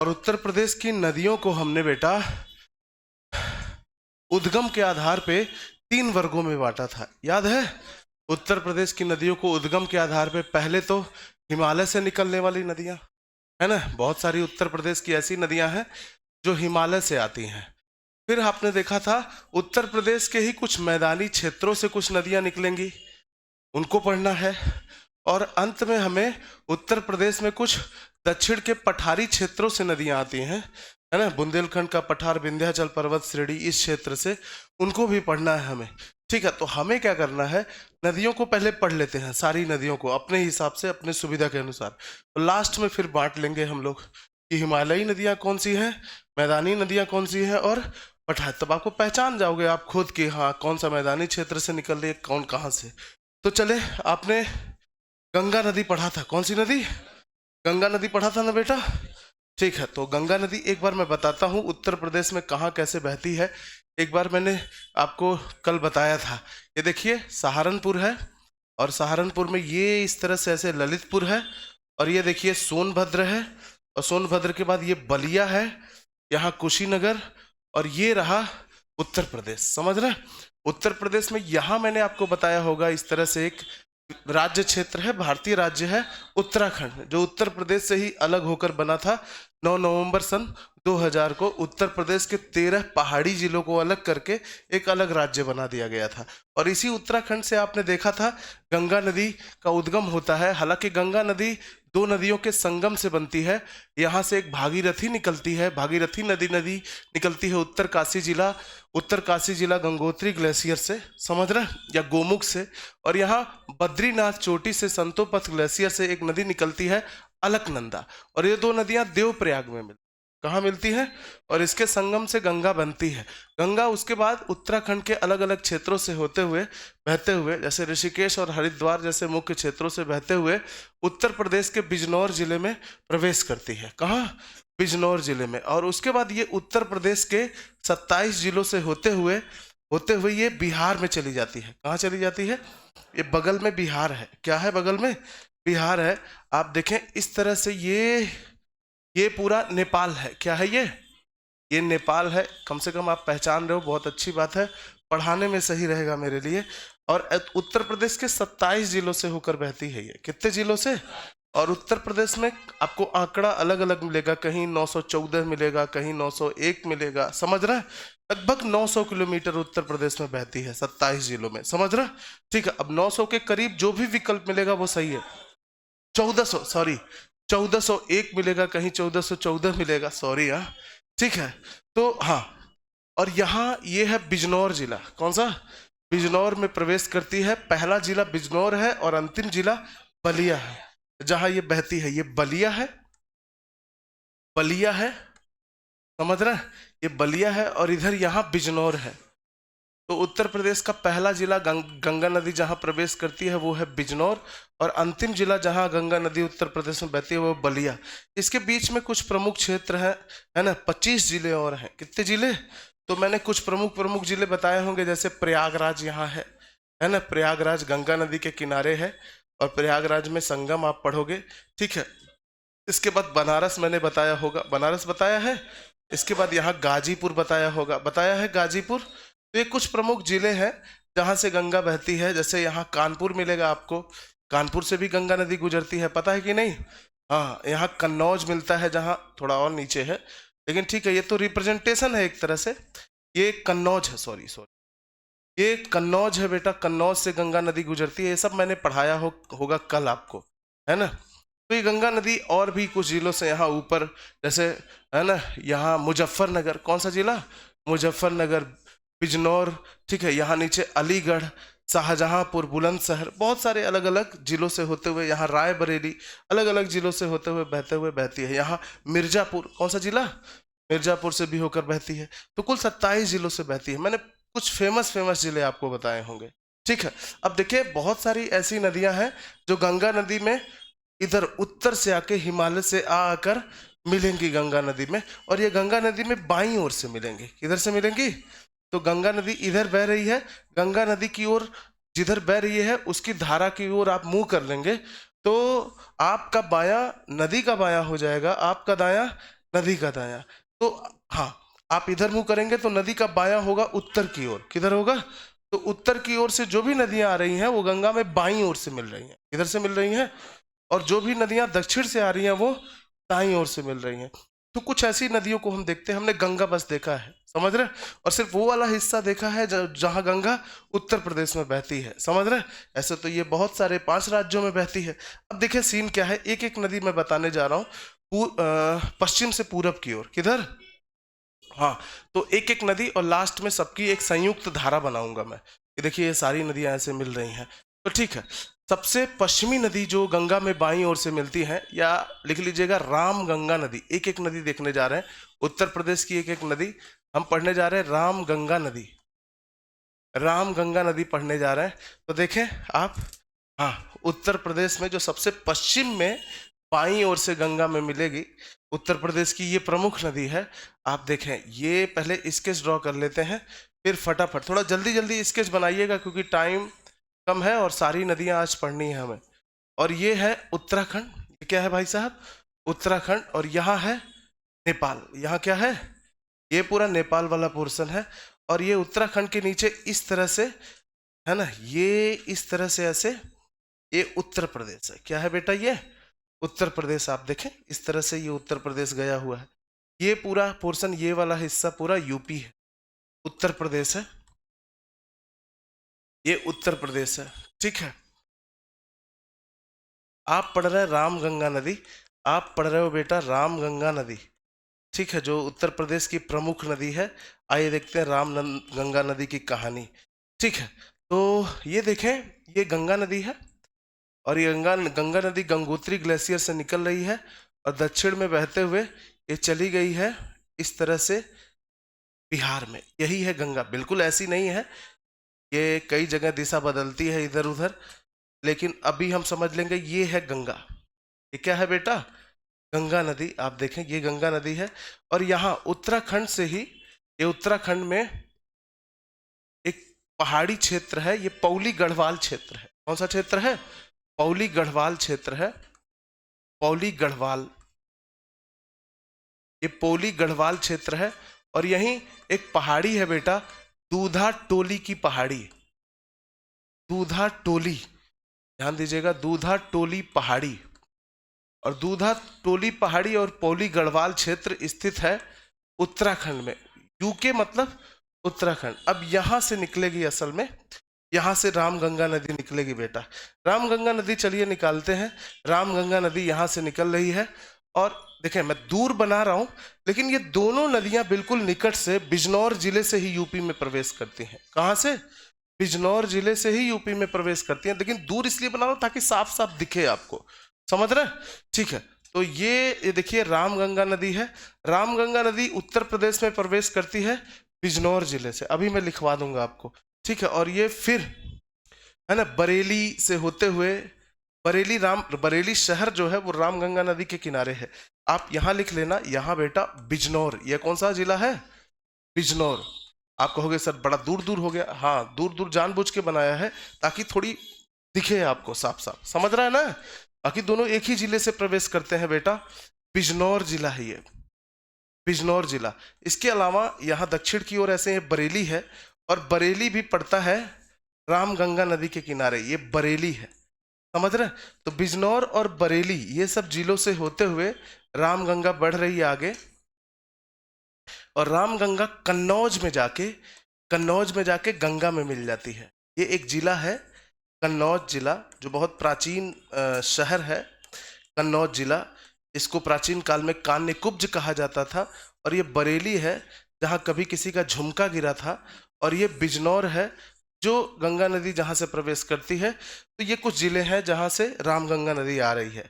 और उत्तर प्रदेश की नदियों को हमने बेटा उद्गम के आधार पे 3 वर्गों में बांटा था, याद है? उत्तर प्रदेश की नदियों को उद्गम के आधार पे पहले तो हिमालय से निकलने वाली नदियां, है ना, बहुत सारी उत्तर प्रदेश की ऐसी नदियां हैं जो हिमालय से आती हैं। फिर आपने देखा था उत्तर प्रदेश के ही कुछ मैदानी क्षेत्रों से कुछ नदियां निकलेंगी, उनको पढ़ना है। और अंत में हमें उत्तर प्रदेश में कुछ दक्षिण के पठारी क्षेत्रों से नदियां आती हैं, है ना, बुंदेलखंड का पठार, विंध्याचल पर्वत श्रेणी, इस क्षेत्र से, उनको भी पढ़ना है हमें। ठीक है, तो हमें क्या करना है, नदियों को पहले पढ़ लेते हैं, सारी नदियों को अपने हिसाब से, अपने सुविधा के अनुसार। तो लास्ट में फिर बांट लेंगे हम लोग कि हिमालयी नदियां कौन सी हैं, मैदानी नदियां कौन सी हैं और पठार। तब आपको पहचान जाओगे आप खुद कि हाँ कौन सा मैदानी क्षेत्र से निकल रही है, कौन कहाँ से। तो चले, आपने गंगा नदी पढ़ा था, कौन सी नदी? गंगा नदी पढ़ा था ना बेटा? ठीक है, तो गंगा नदी एक बार मैं बताता हूँ उत्तर प्रदेश में कहाँ कैसे बहती है। एक बार मैंने आपको कल बताया था, ये देखिए सहारनपुर है, और सहारनपुर में ये इस तरह से ऐसे ललितपुर है, और ये देखिए सोनभद्र है, और सोनभद्र के बाद ये बलिया है, यहाँ कुशीनगर, और ये रहा उत्तर प्रदेश। समझ रहे? उत्तर प्रदेश में यहाँ मैंने आपको बताया होगा इस तरह से एक राज्य क्षेत्र है, भारतीय राज्य है उत्तराखंड, जो उत्तर प्रदेश से ही अलग होकर बना था। 9 नवंबर सन 2000 को उत्तर प्रदेश के 13 पहाड़ी जिलों को अलग करके एक अलग राज्य बना दिया गया था। और इसी उत्तराखंड से आपने देखा था गंगा नदी का उद्गम होता है। हालांकि गंगा नदी 2 नदियों के संगम से बनती है, यहाँ से एक भागीरथी निकलती है, भागीरथी नदी निकलती है उत्तर काशी जिला गंगोत्री ग्लेशियर से, समझ रहे, या गोमुख से। और यहाँ बद्रीनाथ चोटी से संतोपथ ग्लेशियर से एक नदी निकलती है अलकनंदा, और ये 2 नदियां देवप्रयाग में मिलती, कहाँ मिलती है, और इसके संगम से गंगा बनती है। गंगा उसके बाद उत्तराखंड के अलग अलग क्षेत्रों से होते हुए बहते हुए, जैसे ऋषिकेश और हरिद्वार जैसे मुख्य क्षेत्रों से बहते हुए उत्तर प्रदेश के बिजनौर जिले में प्रवेश करती है। कहाँ? बिजनौर जिले में। और उसके बाद ये उत्तर प्रदेश के 27 जिलों से होते हुए ये बिहार में चली जाती है। कहाँ चली जाती है? ये बगल में बिहार है। क्या है बगल में? बिहार है। आप देखें इस तरह से ये पूरा नेपाल है। क्या है ये नेपाल है। कम से कम आप पहचान रहे हो, बहुत अच्छी बात है, पढ़ाने में सही रहेगा मेरे लिए। और उत्तर प्रदेश के 27 जिलों से होकर बहती है ये। कितने जिलों से? और उत्तर प्रदेश में आपको आंकड़ा अलग अलग मिलेगा, कहीं 914 मिलेगा, कहीं 901 मिलेगा, समझ रहे हैं? लगभग 900 किलोमीटर उत्तर प्रदेश में बहती है 27 जिलों में, समझ रहे हैं? ठीक है, अब 900 के करीब जो भी विकल्प मिलेगा वो सही है। 1401 मिलेगा, कहीं 1414 मिलेगा, सॉरी। हाँ ठीक है, तो हाँ, और यहाँ ये है बिजनौर जिला। कौन सा? बिजनौर में प्रवेश करती है। पहला जिला बिजनौर है और अंतिम जिला बलिया है, जहां ये बहती है। ये बलिया है, समझ रहे हैं? ये बलिया है और इधर यहाँ बिजनौर है। तो उत्तर प्रदेश का पहला जिला गंगा नदी जहां प्रवेश करती है वो है बिजनौर, और अंतिम जिला जहां गंगा नदी उत्तर प्रदेश में बहती है वो बलिया। इसके बीच में कुछ प्रमुख क्षेत्र हैं, है ना, 25 जिले और हैं। कितने जिले? तो मैंने कुछ प्रमुख जिले बताए होंगे, जैसे प्रयागराज यहाँ है ना, प्रयागराज गंगा नदी के किनारे है, और प्रयागराज में संगम आप पढ़ोगे। ठीक है, इसके बाद बनारस मैंने बताया होगा, बनारस बताया है। इसके बाद यहाँ गाजीपुर बताया होगा, बताया है गाजीपुर। तो ये कुछ प्रमुख जिले हैं जहाँ से गंगा बहती है। जैसे यहाँ कानपुर मिलेगा आपको, कानपुर से भी गंगा नदी गुजरती है, पता है कि नहीं? हाँ, यहाँ कन्नौज मिलता है, जहाँ थोड़ा और नीचे है, लेकिन ठीक है, ये तो रिप्रेजेंटेशन है एक तरह से। ये कन्नौज है, सॉरी, ये कन्नौज है बेटा, कन्नौज से गंगा नदी गुजरती है। ये सब मैंने पढ़ाया होगा कल आपको, है ना। तो ये गंगा नदी और भी कुछ जिलों से यहाँ ऊपर, जैसे, है ना, यहाँ मुजफ्फरनगर, कौन सा जिला? मुजफ्फरनगर, बिजनौर, ठीक है, यहाँ नीचे अलीगढ़, शाहजहांपुर, बुलंदशहर, बहुत सारे अलग अलग जिलों से होते हुए, यहाँ रायबरेली, अलग अलग जिलों से होते हुए बहती है। यहाँ मिर्जापुर, कौन सा जिला? मिर्जापुर से भी होकर बहती है। तो कुल 27 जिलों से बहती है। मैंने कुछ फेमस जिले आपको बताए होंगे। ठीक है, अब देखिए बहुत सारी ऐसी नदियां हैं जो गंगा नदी में इधर उत्तर से आके हिमालय से आकर मिलेंगी गंगा नदी में, और ये गंगा नदी में बाईं ओर से मिलेंगी। किधर से मिलेंगी? तो गंगा नदी इधर बह रही है, गंगा नदी की ओर जिधर बह रही है उसकी धारा की ओर आप मुंह कर लेंगे तो आपका बायां नदी का बायां हो जाएगा, आपका दायां नदी का दायां। तो हाँ, आप इधर मुंह करेंगे तो नदी का बायां होगा उत्तर की ओर। किधर होगा? तो उत्तर की ओर से जो भी नदियां आ रही हैं वो गंगा में बाईं ओर से मिल रही हैं। किधर से मिल रही हैं? और जो भी नदियां दक्षिण से आ रही हैं वो दाईं ओर से मिल रही हैं। तो कुछ ऐसी नदियों को हम देखते हैं, हमने गंगा बस देखा है, समझ रहे? और सिर्फ वो वाला हिस्सा देखा है जहां गंगा उत्तर प्रदेश में बहती है, समझ रहे? ऐसे तो ये बहुत सारे 5 राज्यों में बहती है। अब देखिए सीन क्या है, एक एक नदी मैं बताने जा रहा हूँ पश्चिम से पूरब की ओर। किधर? हाँ, तो एक एक नदी और लास्ट में सबकी एक संयुक्त धारा बनाऊंगा मैं। ये देखिए ये सारी नदियां ऐसे मिल रही हैं। तो ठीक है, सबसे पश्चिमी नदी जो गंगा में बाईं ओर से मिलती है, या लिख लीजिएगा राम गंगा नदी। एक एक नदी देखने जा रहे हैं, उत्तर प्रदेश की एक एक नदी हम पढ़ने जा रहे हैं। राम गंगा नदी, राम गंगा नदी पढ़ने जा रहे हैं। तो देखें आप, हाँ, उत्तर प्रदेश में जो सबसे पश्चिम में बाईं ओर से गंगा में मिलेगी, उत्तर प्रदेश की ये प्रमुख नदी है। आप देखें, ये पहले स्केच ड्रॉ कर लेते हैं, फिर फटाफट थोड़ा जल्दी जल्दी स्केच बनाइएगा क्योंकि टाइम कम है और सारी नदियां आज पढ़नी है हमें। और ये है उत्तराखंड। ये क्या है भाई साहब? उत्तराखंड। और यहाँ है नेपाल। यहाँ क्या है? ये पूरा नेपाल वाला पोर्शन है। और ये उत्तराखंड के नीचे इस तरह से है ना, ये इस तरह से ऐसे, ये उत्तर प्रदेश है। क्या है बेटा? ये उत्तर प्रदेश। आप देखें इस तरह से ये उत्तर प्रदेश गया हुआ है। ये पूरा पोर्शन, ये वाला हिस्सा पूरा यूपी है, उत्तर प्रदेश है, ये उत्तर प्रदेश है। ठीक है, आप पढ़ रहे हैं राम गंगा नदी, आप पढ़ रहे हो बेटा राम गंगा नदी, ठीक है, जो उत्तर प्रदेश की प्रमुख नदी है। आइए देखते हैं गंगा नदी की कहानी। ठीक है, तो ये देखें, ये गंगा नदी है और ये गंगा गंगा नदी गंगोत्री ग्लेशियर से निकल रही है और दक्षिण में बहते हुए ये चली गई है इस तरह से बिहार में। यही है गंगा। बिल्कुल ऐसी नहीं है, ये कई जगह दिशा बदलती है इधर उधर, लेकिन अभी हम समझ लेंगे ये है गंगा। ये क्या है बेटा? गंगा नदी। आप देखें ये गंगा नदी है। और यहाँ उत्तराखंड से ही, ये उत्तराखंड में एक पहाड़ी क्षेत्र है, ये पौली गढ़वाल क्षेत्र है। कौन सा क्षेत्र है? पौली गढ़वाल क्षेत्र है। पौली गढ़वाल, ये पौली गढ़वाल क्षेत्र है। और यहीं एक पहाड़ी है बेटा, दूधा टोली की पहाड़ी। दूधा टोली, ध्यान दीजिएगा, दूधा टोली पहाड़ी। और दूधा टोली पहाड़ी और पौली गढ़वाल क्षेत्र स्थित है उत्तराखंड में। यूके मतलब उत्तराखंड। अब यहां से निकलेगी, असल में यहां से रामगंगा नदी निकलेगी बेटा। रामगंगा नदी चलिए निकालते हैं। रामगंगा नदी यहां से निकल रही है। और देखें मैं दूर बना रहा हूं, लेकिन ये दोनों नदियां बिल्कुल निकट से बिजनौर जिले से ही यूपी में प्रवेश करती हैं। कहां से? बिजनौर जिले से ही यूपी में प्रवेश करती हैं। लेकिन दूर इसलिए बना रहा हूं ताकि साफ साफ दिखे आपको, समझ रहे? ठीक है, तो ये देखिए रामगंगा नदी है। रामगंगा नदी उत्तर प्रदेश में प्रवेश करती है बिजनौर जिले से। अभी मैं लिखवा दूंगा आपको, ठीक है। और ये फिर है ना बरेली से होते हुए, बरेली शहर जो है वो रामगंगा नदी के किनारे है। आप यहां लिख लेना, यहां बेटा बिजनौर। यह कौन सा जिला है? बिजनौर। आप कहोगे सर बड़ा दूर दूर हो गया। हाँ, दूर दूर जानबूझ के बनाया है ताकि थोड़ी दिखे आपको साफ साफ, समझ रहा है ना? बाकी दोनों एक ही जिले से प्रवेश करते हैं बेटा। बिजनौर जिला है ये, बिजनौर जिला। इसके अलावा यहाँ दक्षिण की ओर ऐसे बरेली है, और बरेली भी पड़ता है रामगंगा नदी के किनारे। ये बरेली है, समझ रहे? तो बिजनौर और बरेली ये सब जिलों से होते हुए रामगंगा बढ़ रही है आगे। और रामगंगा कन्नौज में जाके गंगा में मिल जाती है। ये एक जिला है कन्नौज जिला, जो बहुत प्राचीन शहर है। कन्नौज जिला, इसको प्राचीन काल में कान्यकुब्ज कहा जाता था। और ये बरेली है जहाँ कभी किसी का झुमका गिरा था। और ये बिजनौर है जो गंगा नदी जहाँ से प्रवेश करती है। तो ये कुछ जिले हैं जहाँ से रामगंगा नदी आ रही है।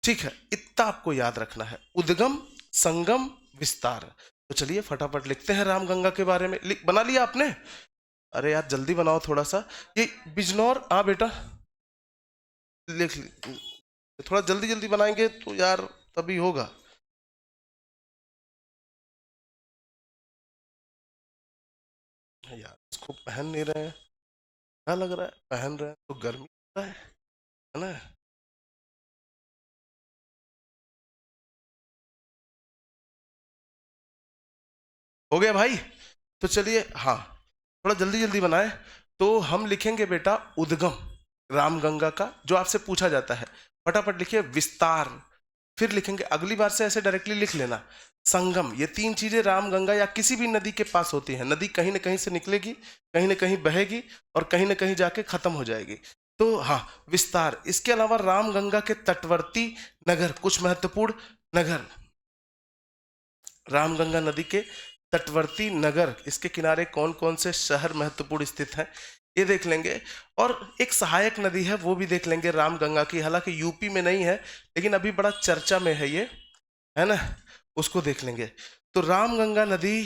ठीक है, इतना आपको याद रखना है, उद्गम, संगम, विस्तार। तो चलिए फटाफट लिखते हैं रामगंगा के बारे में। बना लिया आपने? अरे यार जल्दी बनाओ थोड़ा सा। ये बिजनौर, हाँ बेटा लिख ली, थोड़ा जल्दी जल्दी बनाएंगे तो यार तभी होगा। यार इसको पहन नहीं रहे हैं, क्या लग रहा है? पहन रहे हैं तो गर्मी लग रहा है ना? हो गया भाई? तो चलिए, हाँ, थोड़ा जल्दी जल्दी बनाए। तो हम लिखेंगे बेटा उद्गम रामगंगा का, जो आपसे पूछा जाता है। फटाफट लिखिए विस्तार, फिर लिखेंगे, अगली बार से ऐसे डायरेक्टली लिख लेना, संगम। ये तीन चीजें रामगंगा या किसी भी नदी के पास होती हैं। नदी कहीं ना कहीं से निकलेगी, कहीं ना कहीं बहेगी, और कहीं ना कहीं जाके खत्म हो जाएगी। तो हाँ, विस्तार। इसके अलावा रामगंगा के तटवर्ती नगर, कुछ महत्वपूर्ण नगर, रामगंगा नदी के तटवर्ती नगर, इसके किनारे कौन कौन से शहर महत्वपूर्ण स्थित हैं, ये देख लेंगे। और एक सहायक नदी है, वो भी देख लेंगे रामगंगा की, हालांकि यूपी में नहीं है, लेकिन अभी बड़ा चर्चा में है ये, है ना, उसको देख लेंगे। तो रामगंगा नदी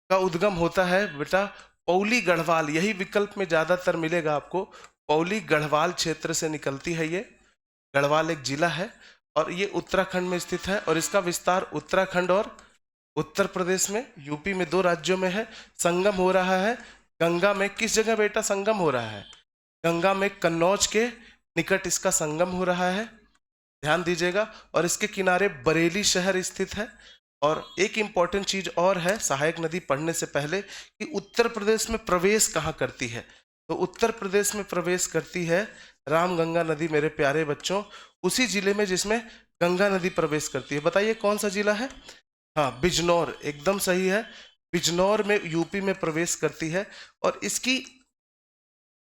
का उद्गम होता है बेटा पौली गढ़वाल, यही विकल्प में ज्यादातर मिलेगा आपको। पौली गढ़वाल क्षेत्र से निकलती है ये। गढ़वाल एक जिला है और ये उत्तराखंड में स्थित है, और इसका विस्तार उत्तराखंड और उत्तर प्रदेश में, यूपी में, दो राज्यों में है। संगम हो रहा है गंगा में, किस जगह बेटा संगम हो रहा है? गंगा में, कन्नौज के निकट इसका संगम हो रहा है, ध्यान दीजिएगा। और इसके किनारे बरेली शहर स्थित है। और एक इंपॉर्टेंट चीज और है सहायक नदी पढ़ने से पहले, कि उत्तर प्रदेश में प्रवेश कहाँ करती है। तो उत्तर प्रदेश में प्रवेश करती है रामगंगा नदी मेरे प्यारे बच्चों, उसी जिले में जिसमें गंगा नदी प्रवेश करती है। बताइए कौन सा जिला है? हाँ, बिजनौर, एकदम सही है। बिजनौर में, यूपी में प्रवेश करती है। और इसकी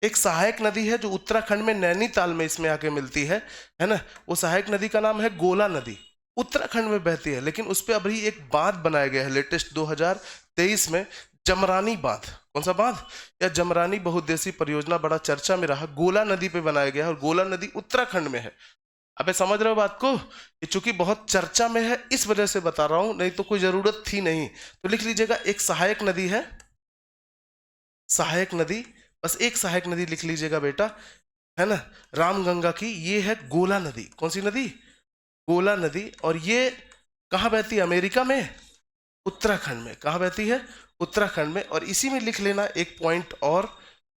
एक सहायक नदी है जो उत्तराखंड में नैनीताल में इसमें आके मिलती है ना। वो सहायक नदी का नाम है गोला नदी, उत्तराखंड में बहती है, लेकिन उस पर अभी एक बांध बनाया गया है लेटेस्ट 2023 में, जमरानी बांध। कौन सा बांध? या जमरानी बहुउद्देशीय परियोजना, बड़ा चर्चा में रहा, गोला नदी पे बनाया गया है, और गोला नदी उत्तराखंड में है। अबे समझ रहे हो बात को? ये चूंकि बहुत चर्चा में है इस वजह से बता रहा हूं, नहीं तो कोई जरूरत थी नहीं। तो लिख लीजिएगा, एक सहायक नदी है, सहायक नदी, बस एक सहायक नदी लिख लीजिएगा बेटा, है ना, रामगंगा की, ये है गोला नदी। कौन सी नदी? गोला नदी। और ये कहाँ बहती है? अमेरिका में, उत्तराखंड में। कहाँ बहती है? उत्तराखंड में। और इसी में लिख लेना एक पॉइंट और,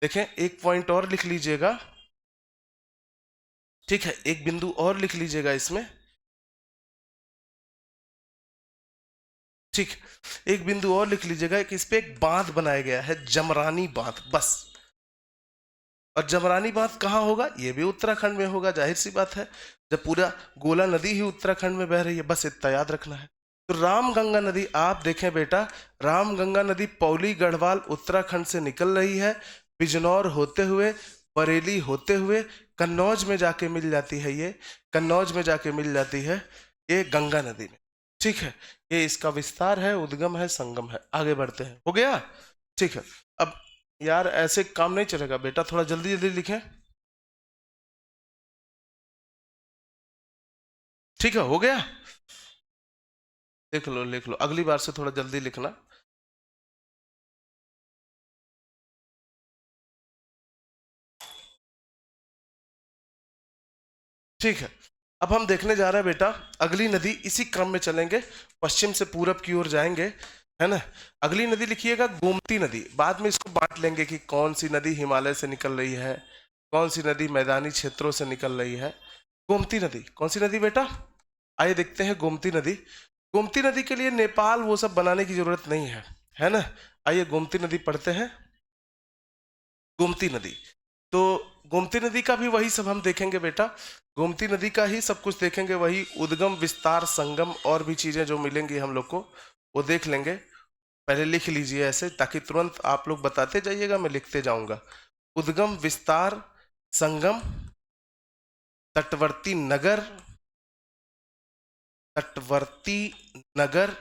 देखें, एक पॉइंट और लिख लीजिएगा, ठीक है, एक बिंदु और लिख लीजिएगा इसमें, ठीक, एक बिंदु और लिख लीजिएगा कि इस पे एक बांध बनाया गया है, जमरानी बांध, बस। और जमरानी बांध कहाँ होगा? ये भी उत्तराखंड में होगा, जाहिर सी बात है, जब पूरा गोला नदी ही उत्तराखंड में बह रही है, बस इतना याद रखना है। तो रामगंगा नदी, आप देखें बेटा, रामगंगा नदी पौली गढ़वाल उत्तराखंड से निकल रही है, बिजनौर होते हुए, बरेली होते हुए, कन्नौज में जाके मिल जाती है, ये कन्नौज में जाके मिल जाती है ये गंगा नदी में, ठीक है। ये इसका विस्तार है, उद्गम है, संगम है। आगे बढ़ते हैं, हो गया, ठीक है। अब यार ऐसे काम नहीं चलेगा बेटा, थोड़ा जल्दी जल्दी लिखें, ठीक है, हो गया, लिख लो लिख लो, अगली बार से थोड़ा जल्दी लिखना। ठीक है, अब हम देखने जा रहे हैं बेटा अगली नदी, इसी क्रम में चलेंगे, पश्चिम से पूरब की ओर जाएंगे, है ना। अगली नदी लिखिएगा गोमती नदी, बाद में इसको बांट लेंगे कि कौन सी नदी हिमालय से निकल रही है, कौन सी नदी मैदानी क्षेत्रों से निकल रही है। गोमती नदी, कौन सी नदी बेटा? आइए देखते हैं गोमती नदी। गोमती नदी के लिए नेपाल वो सब बनाने की जरूरत नहीं है ना। आइए गोमती नदी पढ़ते हैं। गोमती नदी, तो गोमती नदी का भी वही सब हम देखेंगे बेटा, गोमती नदी का ही सब कुछ देखेंगे, वही उद्गम, विस्तार, संगम, और भी चीजें जो मिलेंगी हम लोग को वो देख लेंगे। पहले लिख लीजिए ऐसे, ताकि तुरंत आप लोग बताते जाइएगा, मैं लिखते जाऊंगा। उद्गम, विस्तार, संगम, तटवर्ती नगर, तटवर्ती नगर,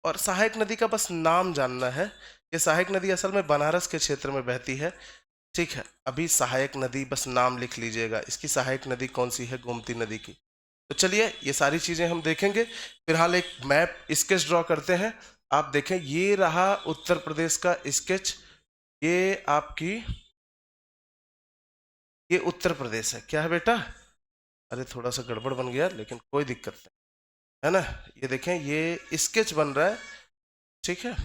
और सहायक नदी का बस नाम जानना है। ये सहायक नदी असल में बनारस के क्षेत्र में बहती है, ठीक है। अभी सहायक नदी बस नाम लिख लीजिएगा, इसकी सहायक नदी कौन सी है? गोमती नदी की। तो चलिए ये सारी चीजें हम देखेंगे। फिलहाल एक मैप स्केच ड्रॉ करते हैं। आप देखें, ये रहा उत्तर प्रदेश का स्केच, ये आपकी, ये उत्तर प्रदेश है, क्या है बेटा? अरे थोड़ा सा गड़बड़ बन गया, लेकिन कोई दिक्कत नहीं, है ना। ये देखें, ये स्केच बन रहा है, ठीक है।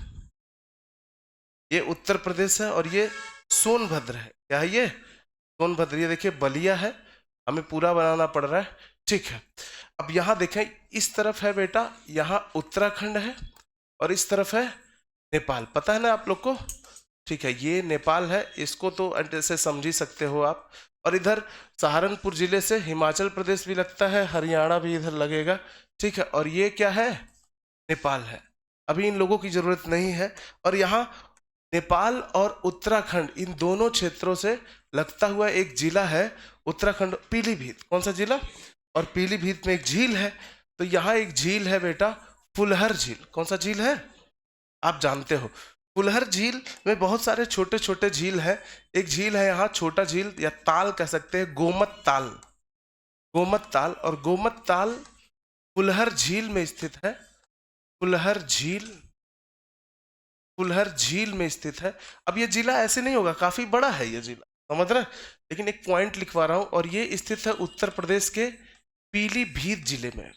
ये उत्तर प्रदेश है और ये सोनभद्र है, क्या है ये? सोनभद्र। ये देखिए बलिया है, हमें पूरा बनाना पड़ रहा है, ठीक है। अब यहाँ देखें, इस तरफ है बेटा, यहाँ उत्तराखंड है, और इस तरफ है नेपाल, पता है ना आप लोग को? ठीक है, ये नेपाल है, इसको तो ऐसे समझ ही सकते हो आप। और इधर सहारनपुर जिले से हिमाचल प्रदेश भी लगता है, हरियाणा भी इधर लगेगा। ठीक है, और ये क्या है? नेपाल है। अभी इन लोगों की जरूरत नहीं है। और यहाँ नेपाल और उत्तराखंड इन दोनों क्षेत्रों से लगता हुआ एक जिला है उत्तराखंड, पीलीभीत। कौन सा जिला? और पीलीभीत में एक झील है। तो यहाँ एक झील है बेटा, फुलहर झील। कौन सा झील है? आप जानते हो, फुलहर झील में बहुत सारे छोटे छोटे झील हैं। एक झील है यहाँ छोटा झील, या ताल कह सकते हैं, गोमत ताल। गोमत ताल, और गोमत ताल फुलहर झील में स्थित है। फुलहर झील, फुलहर झील में स्थित है। अब ये जिला ऐसे नहीं होगा, काफी बड़ा है ये जिला, समझ रहे हैं? लेकिन एक पॉइंट लिखवा रहा हूं, और ये स्थित है उत्तर प्रदेश के पीलीभीत जिले में।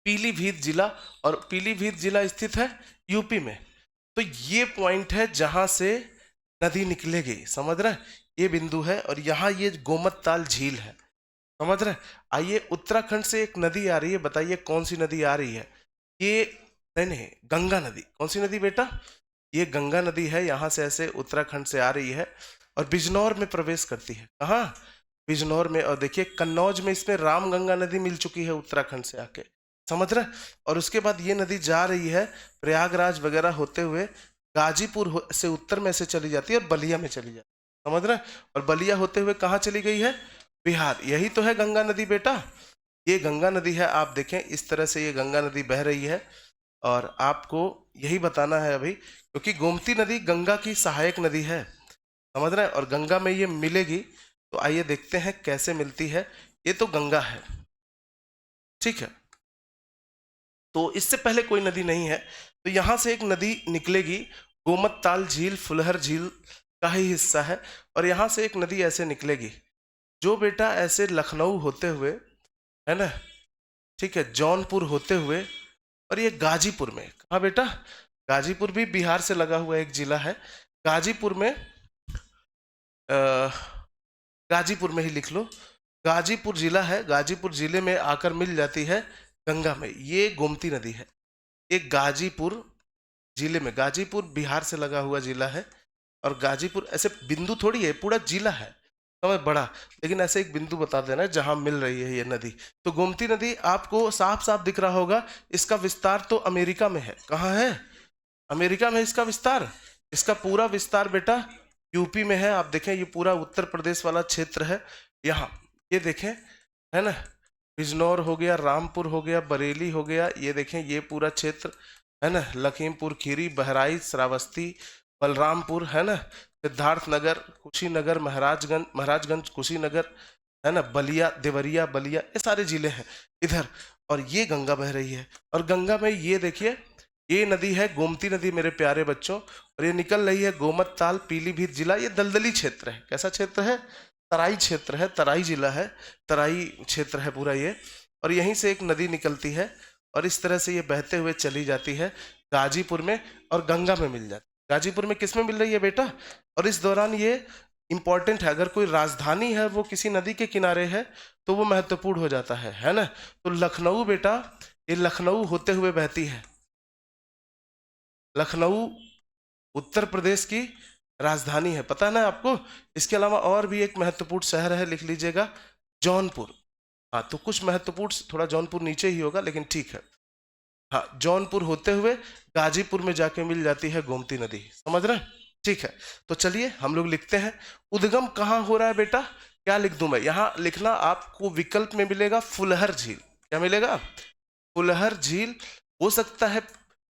पीलीभीत जिला, और पीलीभीत जिला स्थित है यूपी में। तो ये पॉइंट है जहां से नदी निकलेगी, समझ रहे हैं? ये बिंदु है, और यहाँ ये गोमत ताल झील है, समझ रहे हैं? आइए, उत्तराखंड से एक नदी आ रही है, बताइए कौन सी नदी आ रही है? ये नहीं, गंगा नदी। कौन सी नदी बेटा? ये गंगा नदी है, यहाँ से ऐसे उत्तराखंड से आ रही है और बिजनौर में प्रवेश करती है। कहाँ? बिजनौर में। और देखिए कन्नौज में इसमें रामगंगा नदी मिल चुकी है उत्तराखंड से आके, समझ रहे? और उसके बाद ये नदी जा रही है प्रयागराज वगैरह होते हुए, गाजीपुर से उत्तर में से चली जाती है और बलिया में चली जाती है, समझ रहे? और बलिया होते हुए कहाँ चली गई है? बिहार। यही तो है गंगा नदी बेटा, ये गंगा नदी है। आप देखें इस तरह से ये गंगा नदी बह रही है, और आपको यही बताना है अभी, क्योंकि गोमती नदी गंगा की सहायक नदी है, समझ रहे हैं? और गंगा में ये मिलेगी, तो आइए देखते हैं कैसे मिलती है। ये तो गंगा है, ठीक है, तो इससे पहले कोई नदी नहीं है। तो यहां से एक नदी निकलेगी, गोमत ताल झील फुलहर झील का ही हिस्सा है। और यहां से एक नदी ऐसे निकलेगी जो बेटा ऐसे लखनऊ होते हुए, है ना, ठीक है, जौनपुर होते हुए, और ये गाजीपुर में। कहा बेटा? गाजीपुर भी बिहार से लगा हुआ एक जिला है। गाजीपुर में, गाजीपुर में ही लिख लो, गाजीपुर जिला है। गाजीपुर जिले में आकर मिल जाती है गंगा में। ये गोमती नदी है, ये गाजीपुर जिले में। गाजीपुर बिहार से लगा हुआ जिला है, और गाजीपुर ऐसे बिंदु थोड़ी है, पूरा जिला है, समझ? बड़ा, लेकिन ऐसे एक बिंदु बता देना जहां मिल रही है ये नदी। तो गोमती नदी आपको साफ साफ दिख रहा होगा। इसका विस्तार तो अमेरिका में है। कहाँ है? अमेरिका में इसका विस्तार। इसका पूरा विस्तार बेटा यूपी में है। आप देखें ये पूरा उत्तर प्रदेश वाला क्षेत्र है। यहाँ ये देखें, है ना, बिजनौर हो गया, रामपुर हो गया, बरेली हो गया, ये देखें ये पूरा क्षेत्र, है ना, लखीमपुर खीरी, बहराइच, श्रावस्ती, बलरामपुर, है ना, सिद्धार्थनगर, कुशीनगर, महाराजगंज कुशीनगर, है ना, बलिया, देवरिया, बलिया, ये सारे जिले हैं इधर। और ये गंगा बह रही है, और गंगा में ये देखिए ये नदी है गोमती नदी मेरे प्यारे बच्चों, और ये निकल रही है गोमत ताल, पीलीभीत जिला। ये दलदली क्षेत्र है। कैसा क्षेत्र है? तराई क्षेत्र है, तराई जिला है, तराई क्षेत्र है पूरा ये। और यहीं से एक नदी निकलती है, और इस तरह से ये बहते हुए चली जाती है गाजीपुर में, और गंगा में मिल जाती है। गाजीपुर में किस में मिल रही है बेटा? और इस दौरान ये इंपॉर्टेंट है, अगर कोई राजधानी है वो किसी नदी के किनारे है तो वो महत्वपूर्ण हो जाता है ना? तो लखनऊ बेटा, ये लखनऊ होते हुए बहती है। लखनऊ उत्तर प्रदेश की राजधानी है, पता है ना आपको? इसके अलावा और भी एक महत्वपूर्ण शहर है, लिख लीजिएगा, जौनपुर। हाँ, तो कुछ महत्वपूर्ण, थोड़ा जौनपुर नीचे ही होगा लेकिन ठीक है। हाँ, जौनपुर होते हुए गाजीपुर में जाके मिल जाती है गोमती नदी, समझ रहे हैं? ठीक है, तो चलिए हम लोग लिखते हैं उद्गम कहाँ हो रहा है बेटा। क्या लिख दूं मैं? यहाँ लिखना आपको विकल्प में मिलेगा फुलहर झील। क्या मिलेगा? फुलहर झील। हो सकता है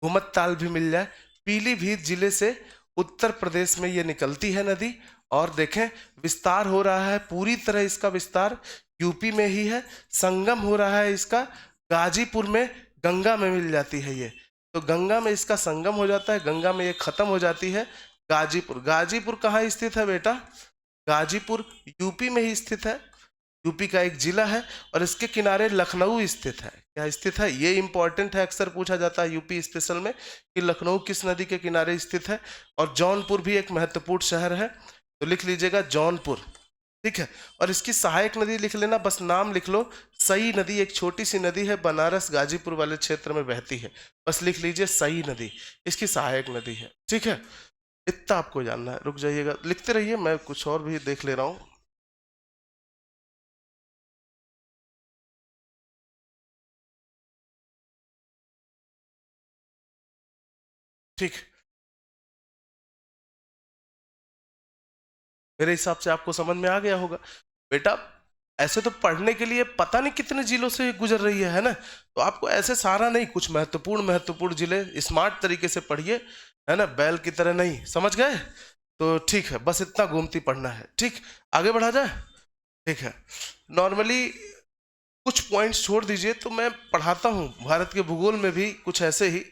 घुमत ताल भी मिल जाए। पीलीभीत जिले से उत्तर प्रदेश में ये निकलती है नदी, और देखें विस्तार हो रहा है, पूरी तरह इसका विस्तार यूपी में ही है। संगम हो रहा है इसका गाजीपुर में, गंगा में मिल जाती है ये। तो गंगा में इसका संगम हो जाता है, गंगा में ये खत्म हो जाती है। गाजीपुर, गाजीपुर कहाँ स्थित है बेटा? गाजीपुर यूपी में ही स्थित है, यूपी का एक जिला है, और इसके किनारे लखनऊ स्थित है। क्या स्थित है? ये इंपॉर्टेंट है, अक्सर पूछा जाता है यूपी स्पेशल में कि लखनऊ किस नदी के किनारे स्थित है। और जौनपुर भी एक महत्वपूर्ण शहर है, तो लिख लीजिएगा जौनपुर। ठीक है। और इसकी सहायक नदी लिख लेना, बस नाम लिख लो। सई नदी एक छोटी सी नदी है, बनारस गाजीपुर वाले क्षेत्र में बहती है। बस लिख लीजिए सई नदी, इसकी सहायक नदी है। ठीक है, इतना आपको जानना है। रुक जाइएगा, लिखते रहिए, मैं कुछ और भी देख ले रहा हूं। ठीक, मेरे हिसाब से आपको समझ में आ गया होगा बेटा। ऐसे तो पढ़ने के लिए पता नहीं कितने जिलों से गुजर रही है ना, तो आपको ऐसे सारा नहीं, कुछ महत्वपूर्ण महत्वपूर्ण जिले स्मार्ट तरीके से पढ़िए, है ना, बैल की तरह नहीं, समझ गए? तो ठीक है, बस इतना घूमती पढ़ना है। ठीक, आगे बढ़ा जाए। ठीक है, नॉर्मली कुछ पॉइंट्स छोड़ दीजिए तो मैं पढ़ाता हूँ भारत के भूगोल में भी कुछ ऐसे ही,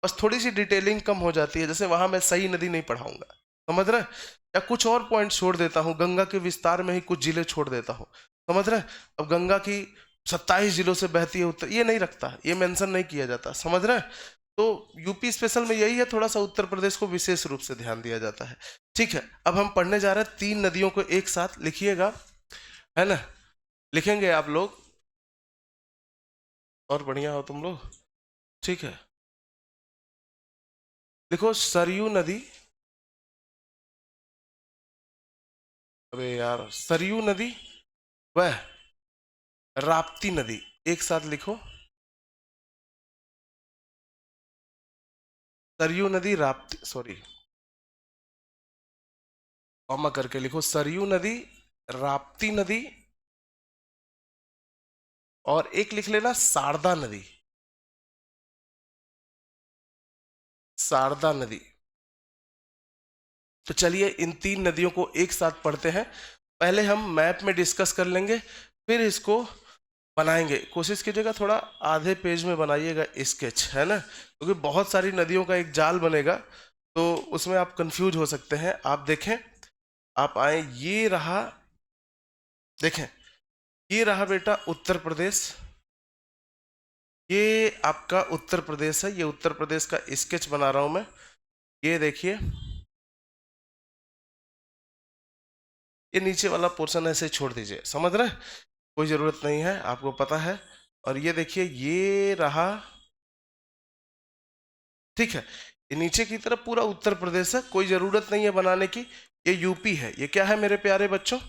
बस थोड़ी सी डिटेलिंग कम हो जाती है। जैसे वहां मैं सही नदी नहीं पढ़ाऊंगा, समझ रहे हैं? या कुछ और पॉइंट छोड़ देता हूँ, गंगा के विस्तार में ही कुछ जिले छोड़ देता हूँ, समझ रहे हैं? अब गंगा की 27 जिलों से बहती है उत्तर, ये नहीं रखता, ये मेंशन नहीं किया जाता, समझ रहे हैं? तो यूपी स्पेशल में यही है, थोड़ा सा उत्तर प्रदेश को विशेष रूप से ध्यान दिया जाता है। ठीक है, अब हम पढ़ने जा रहे हैं 3 नदियों को एक साथ, लिखिएगा, है ना? लिखेंगे आप लोग, और बढ़िया हो तुम लोग। ठीक है, देखो सरयू नदी, अबे यार, सरयू नदी वह राप्ती नदी, एक साथ लिखो, सरयू नदी राप्ती, सॉरी कॉमा करके लिखो, सरयू नदी, राप्ती नदी, और एक लिख लेना शारदा नदी, शारदा नदी। तो चलिए इन 3 नदियों को एक साथ पढ़ते हैं। पहले हम मैप में डिस्कस कर लेंगे, फिर इसको बनाएंगे। कोशिश कीजिएगा थोड़ा आधे पेज में बनाइएगा स्केच, है ना, क्योंकि बहुत सारी नदियों का एक जाल बनेगा, तो उसमें आप कंफ्यूज हो सकते हैं। आप देखें, आप आए, ये रहा, देखें, ये रहा बेटा उत्तर प्रदेश, ये आपका उत्तर प्रदेश है, ये उत्तर प्रदेश का स्केच बना रहा हूं मैं। ये देखिए, ये नीचे वाला पोर्शन ऐसे छोड़ दीजिए, समझ रहे हैं? कोई जरूरत नहीं है, आपको पता है। और ये देखिए, ये रहा, ठीक है, ये नीचे की तरफ पूरा उत्तर प्रदेश है, कोई जरूरत नहीं है बनाने की। ये यूपी है, ये क्या है मेरे प्यारे बच्चों,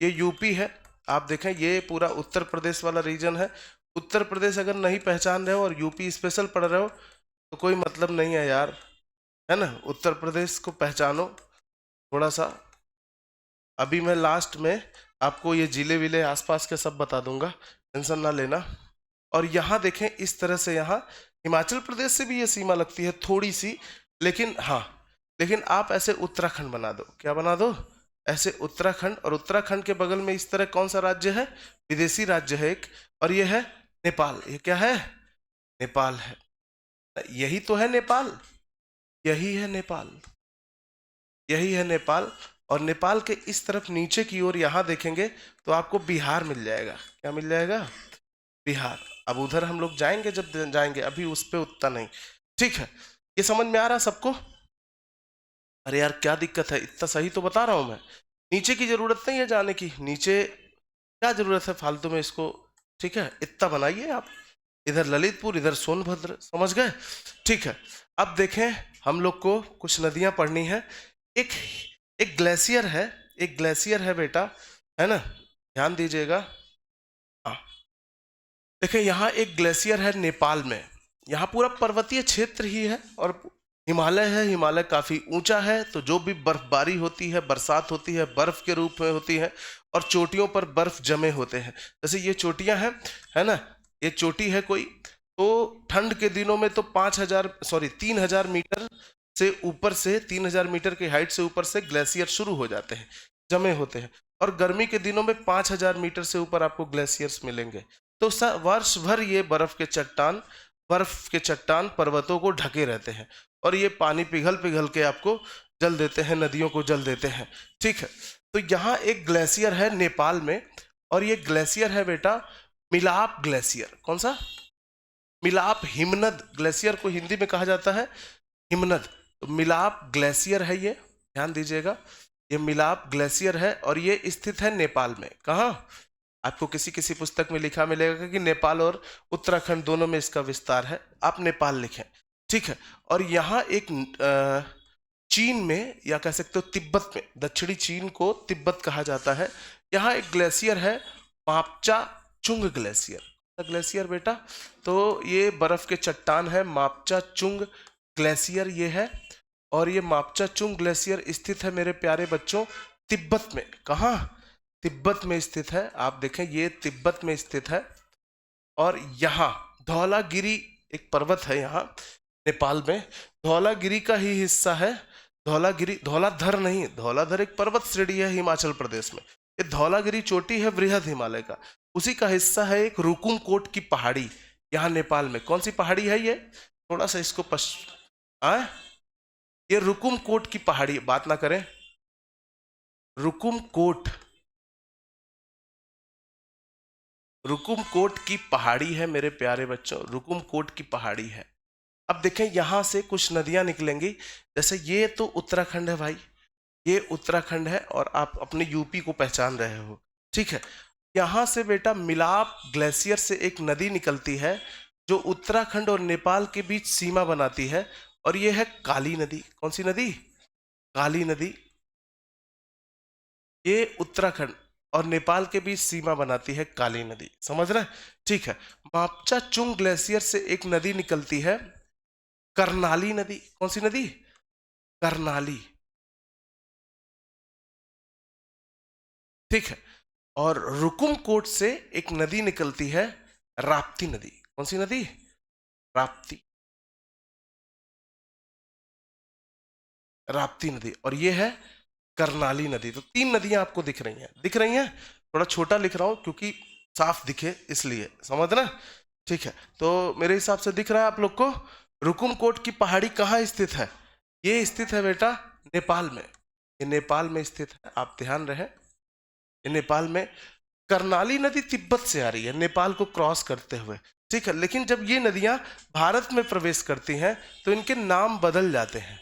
ये यूपी है। आप देखें, ये पूरा उत्तर प्रदेश वाला रीजन है। उत्तर प्रदेश अगर नहीं पहचान रहे हो और यूपी स्पेशल पढ़ रहे हो तो कोई मतलब नहीं है यार, है ना? उत्तर प्रदेश को पहचानो थोड़ा सा। अभी मैं लास्ट में आपको ये जिले विले आसपास के सब बता दूंगा, टेंशन ना लेना। और यहाँ देखें, इस तरह से यहाँ हिमाचल प्रदेश से भी ये सीमा लगती है थोड़ी सी, लेकिन हाँ, लेकिन आप ऐसे उत्तराखंड बना दो, क्या बना दो? ऐसे उत्तराखंड, और उत्तराखंड के बगल में इस तरह कौन सा राज्य है? विदेशी राज्य है एक, और ये है नेपाल। ये क्या है? नेपाल है। यही तो है नेपाल, यही है नेपाल, यही है नेपाल। और नेपाल के इस तरफ नीचे की ओर यहाँ देखेंगे तो आपको बिहार मिल जाएगा। क्या मिल जाएगा? बिहार। अब उधर हम लोग जाएंगे, जब जाएंगे, अभी उस पे उतना नहीं। ठीक है, ये समझ में आ रहा है सबको? अरे यार क्या दिक्कत है, इतना सही तो बता रहा हूं मैं। नीचे की जरूरत नहीं है जाने की, नीचे क्या जरूरत है फालतू में इसको। ठीक है, इतना बनाइए आप, इधर ललितपुर, इधर सोनभद्र, समझ गए? ठीक है, अब देखें, हम लोग को कुछ नदियां पढ़नी है। एक एक ग्लेशियर है, एक ग्लेशियर है बेटा, है ना, ध्यान दीजिएगा। हाँ, देखें, यहाँ एक ग्लेशियर है नेपाल में। यहाँ पूरा पर्वतीय क्षेत्र ही है और हिमालय है, हिमालय काफी ऊंचा है, तो जो भी बर्फबारी होती है, बरसात होती है, बर्फ के रूप में होती है, और चोटियों पर बर्फ जमे होते हैं। जैसे ये चोटियां हैं, है ना, ये चोटी है कोई, तो ठंड के दिनों में तो 3,000 मीटर से ऊपर से, 3,000 मीटर की हाइट से ऊपर से ग्लेशियर शुरू हो जाते हैं, जमे होते हैं। और गर्मी के दिनों में 5,000 मीटर से ऊपर आपको ग्लेशियर्स मिलेंगे। तो वर्ष भर ये बर्फ के चट्टान पर्वतों को ढके रहते हैं, और ये पानी पिघल पिघल के आपको जल देते हैं, नदियों को जल देते हैं। ठीक है, तो यहाँ एक ग्लेशियर है नेपाल में, और ये ग्लेशियर है बेटा मिलाप ग्लेशियर। कौन सा? मिलाप हिमनद ग्लेशियर को हिंदी में कहा जाता है हिमनद। तो मिलाप ग्लेशियर है ये, ध्यान दीजिएगा। ये मिलाप ग्लेशियर है और ये स्थित है नेपाल में। कहाँ? आपको किसी किसी पुस्तक में लिखा मिलेगा कि नेपाल और उत्तराखंड दोनों में इसका विस्तार है, आप नेपाल लिखें, ठीक है। और यहाँ एक चीन में, या कह सकते हो तिब्बत में, दक्षिणी चीन को तिब्बत कहा जाता है, यहाँ एक ग्लेशियर है मापचा चुंग ग्लेशियर। ग्लेशियर बेटा, तो ये बर्फ के चट्टान है, मापचा चुंग ग्लेशियर ये है। और ये मापचा चुंग ग्लेशियर स्थित है मेरे प्यारे बच्चों तिब्बत में। कहाँ? तिब्बत में स्थित है। आप देखें ये तिब्बत में स्थित है। और यहाँ धौलागिरी एक पर्वत है यहाँ नेपाल में, धौलागिरी का ही हिस्सा है। धौलागिरी, धौलाधर नहीं, धौलाधर एक पर्वत श्रेणी है हिमाचल प्रदेश में। ये धौलागिरी चोटी है बृहद हिमालय का, उसी का हिस्सा है एक रुकुमकोट की पहाड़ी यहाँ नेपाल में। कौन सी पहाड़ी है ये? थोड़ा सा इसको ये रुकुमकोट की पहाड़ी, बात ना करें, रुकुमकोट, रुकुमकोट की पहाड़ी है मेरे प्यारे बच्चों, रुकुमकोट की पहाड़ी है। अब देखें यहां से कुछ नदियां निकलेंगी, जैसे ये तो उत्तराखंड है भाई, ये उत्तराखंड है और आप अपने यूपी को पहचान रहे हो, ठीक है। यहां से बेटा मिलाप ग्लेशियर से एक नदी निकलती है जो उत्तराखंड और नेपाल के बीच सीमा बनाती है, और ये है काली नदी। कौन सी नदी? काली नदी। ये उत्तराखंड और नेपाल के बीच सीमा बनाती है काली नदी, समझ रहे? ठीक है। मापचा चुंग ग्लेशियर से एक नदी निकलती है करनाली नदी। कौन सी नदी? करनाली, ठीक है। और रुकुमकोट से एक नदी निकलती है राप्ती नदी। कौन सी नदी? राप्ती, राप्ती नदी। और ये है करनाली नदी। तो तीन नदियां आपको दिख रही हैं, दिख रही हैं। थोड़ा छोटा लिख रहा हूं क्योंकि साफ दिखे इसलिए, समझना, ठीक है। तो मेरे हिसाब से दिख रहा है आप लोग को। रुकुमकोट की पहाड़ी कहाँ स्थित है? ये स्थित है बेटा नेपाल में, ये नेपाल में स्थित है, आप ध्यान रहे, ये नेपाल में। करनाली नदी तिब्बत से आ रही है नेपाल को क्रॉस करते हुए, ठीक है। लेकिन जब ये नदियां भारत में प्रवेश करती हैं तो इनके नाम बदल जाते हैं,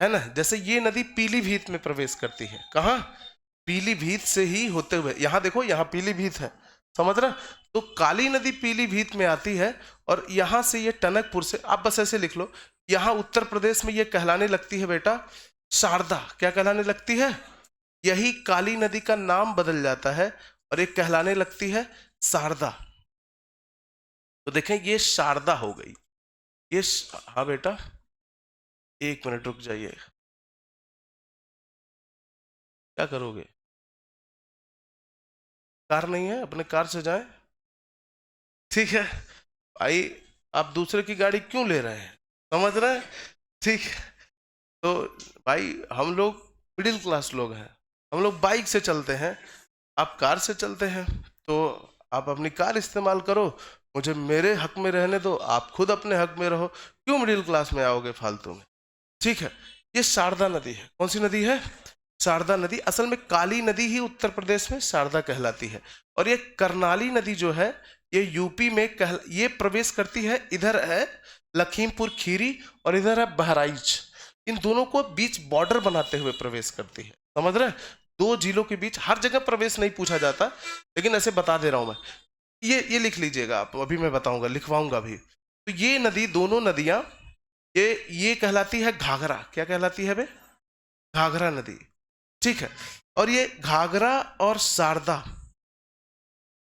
है ना। जैसे ये नदी पीलीभीत में प्रवेश करती है। कहाँ? पीलीभीत से ही होते हुए, यहाँ देखो, यहाँ पीलीभीत है, समझ रहे? तो काली नदी पीलीभीत में आती है और यहाँ से ये टनकपुर से, आप बस ऐसे लिख लो, यहाँ उत्तर प्रदेश में ये कहलाने लगती है बेटा शारदा। क्या कहलाने लगती है? यही काली नदी का नाम बदल जाता है और एक कहलाने लगती है शारदा। तो देखें ये शारदा हो गई, ये हाँ बेटा, एक मिनट रुक जाइए, क्या करोगे? कार नहीं है? अपने कार से जाएं, ठीक है भाई। आप दूसरे की गाड़ी क्यों ले रहे हैं, समझ रहे हैं? ठीक है। तो भाई हम लोग मिडिल क्लास लोग हैं, हम लोग बाइक से चलते हैं, आप कार से चलते हैं, तो आप अपनी कार इस्तेमाल करो, मुझे मेरे हक में रहने दो, आप खुद अपने हक में रहो, क्यों मिडिल क्लास में आओगे फालतू में, ठीक है। ये शारदा नदी है। कौन सी नदी है? शारदा नदी। असल में काली नदी ही उत्तर प्रदेश में शारदा कहलाती है, और ये करनाली नदी जो है ये यूपी में ये प्रवेश करती है, इधर है लखीमपुर खीरी और इधर है बहराइच, इन दोनों को बीच बॉर्डर बनाते हुए प्रवेश करती है, समझ रहे? दो जिलों के बीच, हर जगह प्रवेश नहीं पूछा जाता, लेकिन ऐसे बता दे रहा हूं मैं। ये लिख लीजिएगा आप, अभी मैं बताऊंगा, लिखवाऊंगा भी। तो ये नदी, दोनों नदियां, ये कहलाती है घाघरा। क्या कहलाती है बे? घाघरा नदी, ठीक है। और ये घाघरा और शारदा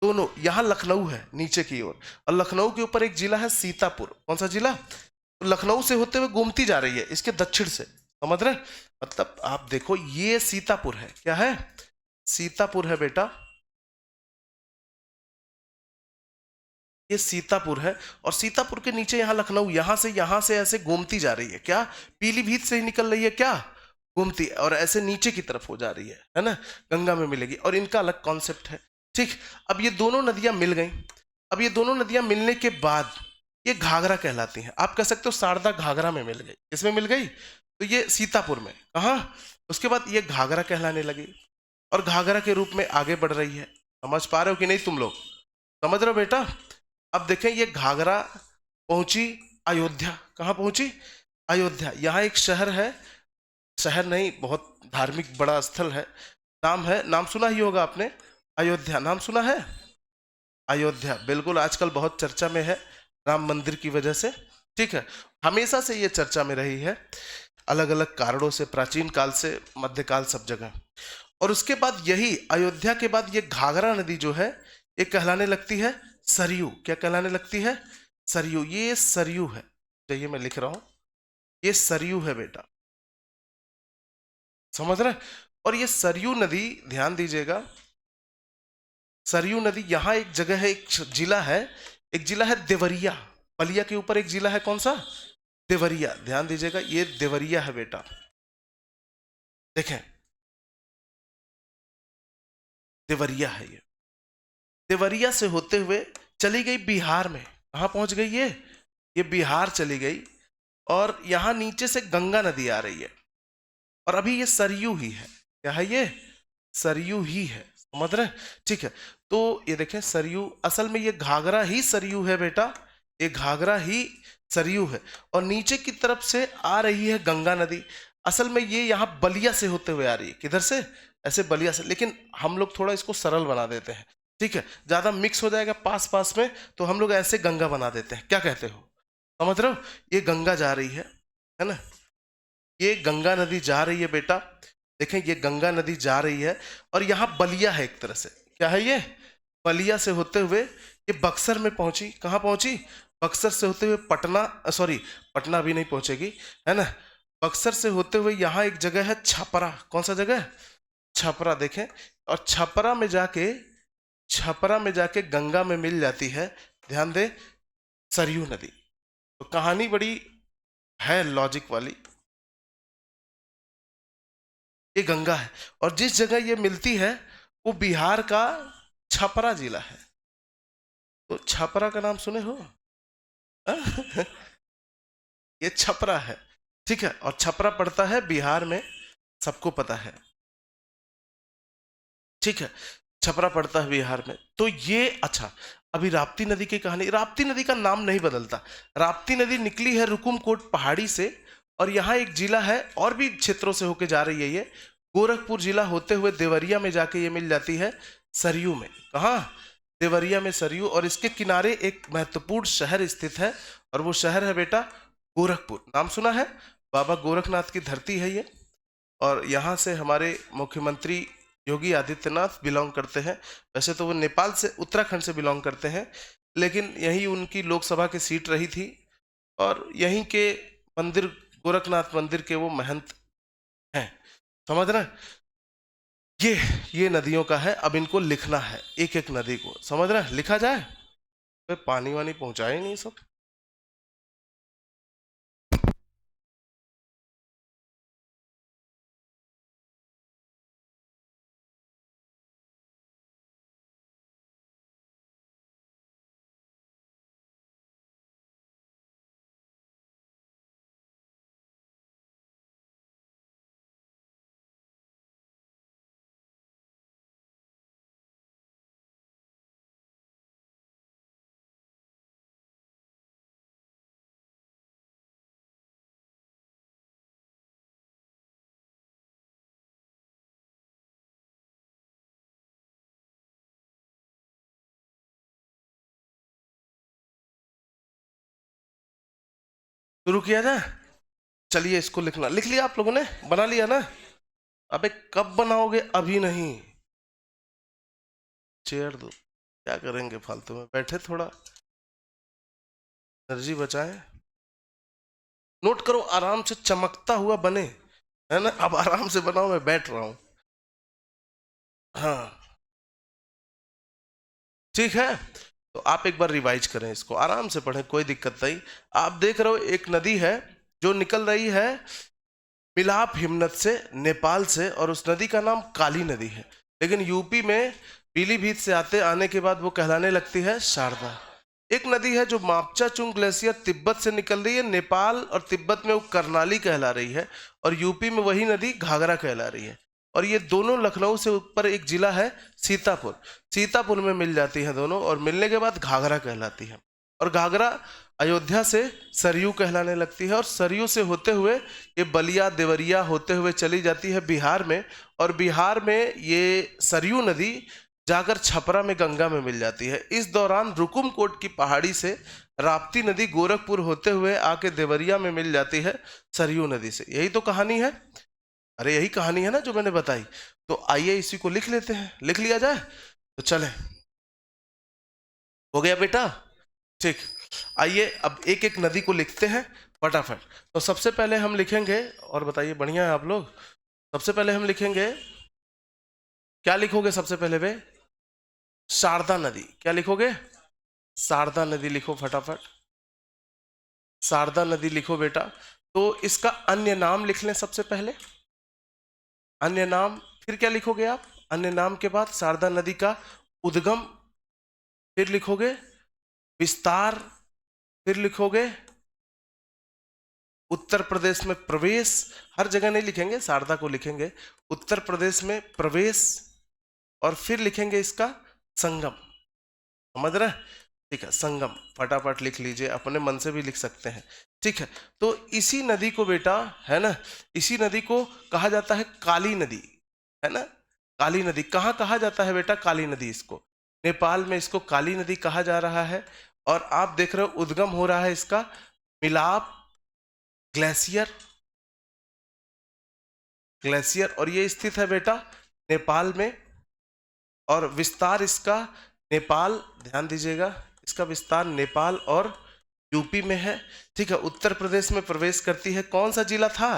दोनों, यहां लखनऊ है नीचे की ओर, और लखनऊ के ऊपर एक जिला है सीतापुर। कौन सा जिला? तो लखनऊ से होते हुए घूमती जा रही है इसके दक्षिण से, समझ रहे? मतलब आप देखो ये सीतापुर है, क्या है? सीतापुर है बेटा, ये सीतापुर है, और सीतापुर के नीचे यहाँ लखनऊ, यहां से ऐसे घूमती जा रही है, क्या? पीलीभीत से ही निकल रही है, क्या? घूमती, और ऐसे नीचे की तरफ हो जा रही है ना, गंगा में मिलेगी, और इनका अलग कॉन्सेप्ट है, ठीक। अब ये दोनों नदियां मिल गई, अब ये दोनों नदियां मिलने के बाद ये घाघरा कहलाती हैं। आप कह सकते हो शारदा घाघरा में मिल गई, किसमें मिल गई? तो ये सीतापुर में, कहाँ? उसके बाद ये घाघरा कहलाने लगी, और घाघरा के रूप में आगे बढ़ रही है। समझ पा रहे हो कि नहीं तुम लोग? समझ रहे हो बेटा? अब देखें ये घाघरा पहुंची अयोध्या। कहाँ पहुंची? अयोध्या। यहाँ एक शहर है शहर नहीं, बहुत धार्मिक बड़ा स्थल है। नाम सुना ही होगा आपने, अयोध्या। नाम सुना है? अयोध्या बिल्कुल आजकल बहुत चर्चा में है राम मंदिर की वजह से। ठीक है, हमेशा से ये चर्चा में रही है, अलग अलग कारणों से, प्राचीन काल से मध्यकाल सब जगह। और उसके बाद यही अयोध्या के बाद ये घाघरा नदी जो है ये कहलाने लगती है सरयू। क्या कहलाने लगती है? सरयू। ये सरयू है, चाहिए मैं लिख रहा हूं, ये सरयू है बेटा, समझ रहे? और ये सरयू नदी, ध्यान दीजिएगा, सरयू नदी, यहां एक जगह है, एक जिला है, एक जिला है देवरिया। बलिया के ऊपर एक जिला है, कौन सा? देवरिया। ध्यान दीजिएगा, ये देवरिया है बेटा, देखें, देवरिया है ये। देवरिया से होते हुए चली गई बिहार में। कहां पहुंच गई ये बिहार चली गई। और यहां नीचे से गंगा नदी आ रही है, और अभी ये सरयू ही है। क्या है ये? सरयू ही है, समझ रहे? ठीक है, तो ये देखें सरयू, असल में ये घाघरा ही सरयू है बेटा, ये घाघरा ही सरयू है। और नीचे की तरफ से आ रही है गंगा नदी। असल में ये यहाँ बलिया से होते हुए आ रही है। किधर से? ऐसे बलिया से। लेकिन हम लोग थोड़ा इसको सरल बना देते हैं, ठीक है, ज्यादा मिक्स हो जाएगा पास पास में, तो हम लोग ऐसे गंगा बना देते हैं। क्या कहते हो? समझ रहे हो? ये गंगा जा रही है ना, ये गंगा नदी जा रही है बेटा, देखें ये गंगा नदी जा रही है। और यहाँ बलिया है एक तरह से। क्या है ये? बलिया से होते हुए ये बक्सर में पहुंची। कहाँ पहुंची? बक्सर से होते हुए पटना, सॉरी पटना भी नहीं पहुंचेगी, है ना। बक्सर से होते हुए यहाँ एक जगह है छपरा। कौन सा जगह? छपरा। देखें, और छपरा में जाके गंगा में मिल जाती है, ध्यान दे, सरयू नदी। तो कहानी बड़ी है लॉजिक वाली। ये गंगा है, और जिस जगह ये मिलती है वो बिहार का छपरा जिला है। तो छपरा का नाम सुने हो? ये छपरा है, ठीक है, और छपरा पड़ता है बिहार में, सबको पता है, ठीक है, छपरा पड़ता है बिहार में। तो ये अच्छा, अभी राप्ती नदी की कहानी। राप्ती नदी का नाम नहीं बदलता। राप्ती नदी निकली है रुकुमकोट पहाड़ी से, और यहाँ एक जिला है, और भी क्षेत्रों से होके जा रही है ये, गोरखपुर जिला होते हुए देवरिया में जाके ये मिल जाती है सरयू में। कहाँ? देवरिया में सरयू। और इसके किनारे एक महत्वपूर्ण शहर स्थित है, और वो शहर है बेटा गोरखपुर। नाम सुना है? बाबा गोरखनाथ की धरती है ये। और यहाँ से हमारे मुख्यमंत्री योगी आदित्यनाथ बिलोंग करते हैं। वैसे तो वो नेपाल से, उत्तराखंड से बिलोंग करते हैं, लेकिन यही उनकी लोकसभा की सीट रही थी, और यहीं के मंदिर, गोरखनाथ मंदिर के वो महंत हैं। समझ रहे? ये नदियों का है। अब इनको लिखना है, एक एक नदी को, समझ रहे? लिखा जाए? तो पानी वानी पहुंचाए नहीं सब। शुरू किया जाए? चलिए, इसको लिखना, लिख लिया आप लोगों ने? बना लिया ना? अबे कब बनाओगे? अभी नहीं। चेयर दो, क्या करेंगे फालतू में, बैठे थोड़ा एनर्जी बचाएं। नोट करो, आराम से चमकता हुआ बने, है ना। अब आराम से बनाओ, मैं बैठ रहा हूं। हाँ, ठीक है, तो आप एक बार रिवाइज करें, इसको आराम से पढ़ें, कोई दिक्कत नहीं। आप देख रहे हो एक नदी है जो निकल रही है मिलाप हिमनद से, नेपाल से, और उस नदी का नाम काली नदी है। लेकिन यूपी में पीलीभीत से आने के बाद वो कहलाने लगती है शारदा। एक नदी है जो मापचाचुंग ग्लेशियर तिब्बत से निकल रही है, नेपाल और तिब्बत में वो करनाली कहला रही है, और यूपी में वही नदी घाघरा कहला रही है। और ये दोनों लखनऊ से ऊपर एक जिला है सीतापुर, सीतापुर में मिल जाती है दोनों, और मिलने के बाद घाघरा कहलाती है। और घाघरा अयोध्या से सरयू कहलाने लगती है, और सरयू से होते हुए ये बलिया देवरिया होते हुए चली जाती है बिहार में, और बिहार में ये सरयू नदी जाकर छपरा में गंगा में मिल जाती है। इस दौरान रुकुमकोट की पहाड़ी से राप्ती नदी गोरखपुर होते हुए आके देवरिया में मिल जाती है सरयू नदी से। यही तो कहानी है, अरे यही कहानी है ना जो मैंने बताई। तो आइए इसी को लिख लेते हैं, लिख लिया जाए तो चले। हो गया बेटा, ठीक। आइए अब एक एक नदी को लिखते हैं फटाफट। तो सबसे पहले हम लिखेंगे, और बताइए बढ़िया है आप लोग, सबसे पहले हम लिखेंगे, क्या लिखोगे सबसे पहले वे? शारदा नदी। क्या लिखोगे? शारदा नदी लिखो फटाफट, शारदा नदी लिखो बेटा। तो इसका अन्य नाम लिख लें सबसे पहले, अन्य नाम। फिर क्या लिखोगे आप? अन्य नाम के बाद शारदा नदी का उद्गम, फिर लिखोगे विस्तार, फिर लिखोगे उत्तर प्रदेश में प्रवेश। हर जगह नहीं लिखेंगे, शारदा को लिखेंगे उत्तर प्रदेश में प्रवेश, और फिर लिखेंगे इसका संगम। समझ रहे? ठीक है, संगम फटाफट लिख लीजिए, अपने मन से भी लिख सकते हैं। ठीक है, तो इसी नदी को बेटा, है ना, इसी नदी को कहा जाता है काली नदी, है ना। काली नदी कहाँ कहा जाता है बेटा? काली नदी इसको नेपाल में इसको काली नदी कहा जा रहा है। और आप देख रहे हो उद्गम हो रहा है इसका मिलाप ग्लेशियर, ग्लेशियर, और ये स्थित है बेटा नेपाल में। और विस्तार इसका नेपाल, ध्यान दीजिएगा, इसका विस्तार नेपाल और यूपी में है। ठीक है, उत्तर प्रदेश में प्रवेश करती है। कौन सा जिला था?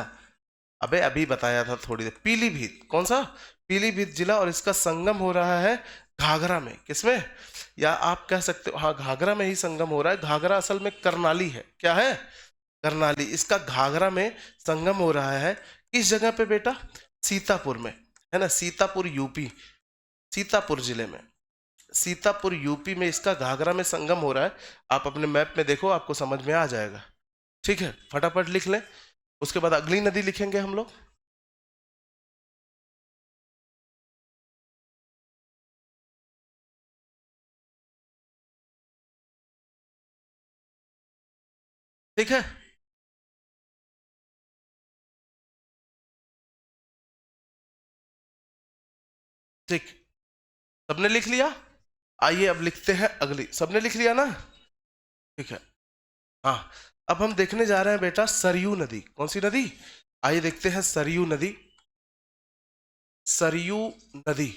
अबे अभी बताया था थोड़ी देर, पीलीभीत। कौन सा? पीलीभीत जिला। और इसका संगम हो रहा है घाघरा में। किसमें? या आप कह सकते हो, हाँ घाघरा में ही संगम हो रहा है। घाघरा असल में करनाली है। क्या है? करनाली। इसका घाघरा में संगम हो रहा है। किस जगह पे बेटा? सीतापुर में, है ना, सीतापुर यूपी, सीतापुर जिले में, सीतापुर यूपी में इसका घाघरा में संगम हो रहा है। आप अपने मैप में देखो, आपको समझ में आ जाएगा। ठीक है, फटाफट लिख लें। उसके बाद अगली नदी लिखेंगे हम लोग। ठीक है, ठीक, सबने लिख लिया। आइए अब लिखते हैं अगली। सबने लिख लिया ना? ठीक है, हाँ। अब हम देखने जा रहे हैं बेटा सरयू नदी। कौन सी नदी? आइए देखते हैं सरयू नदी। सरयू नदी,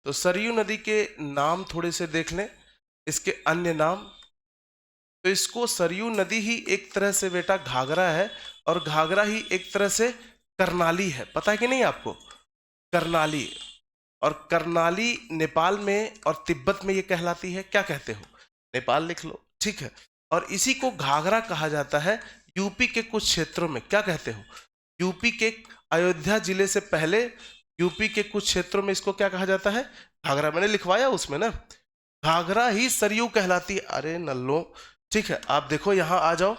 तो सरयू नदी के नाम थोड़े से देख लें, इसके अन्य नाम। तो इसको सरयू नदी ही एक तरह से बेटा घाघरा है, और घाघरा ही एक तरह से करनाली है। पता है कि नहीं आपको? करनाली। और करनाली नेपाल में और तिब्बत में ये कहलाती है। क्या कहते हो? नेपाल लिख लो। ठीक है, और इसी को घाघरा कहा जाता है यूपी के कुछ क्षेत्रों में। क्या कहते हो? यूपी के अयोध्या जिले से पहले यूपी के कुछ क्षेत्रों में इसको क्या कहा जाता है? घाघरा। मैंने लिखवाया उसमें ना, घाघरा ही सरयू कहलाती है। अरे नल्लो, ठीक है, आप देखो यहां आ जाओ।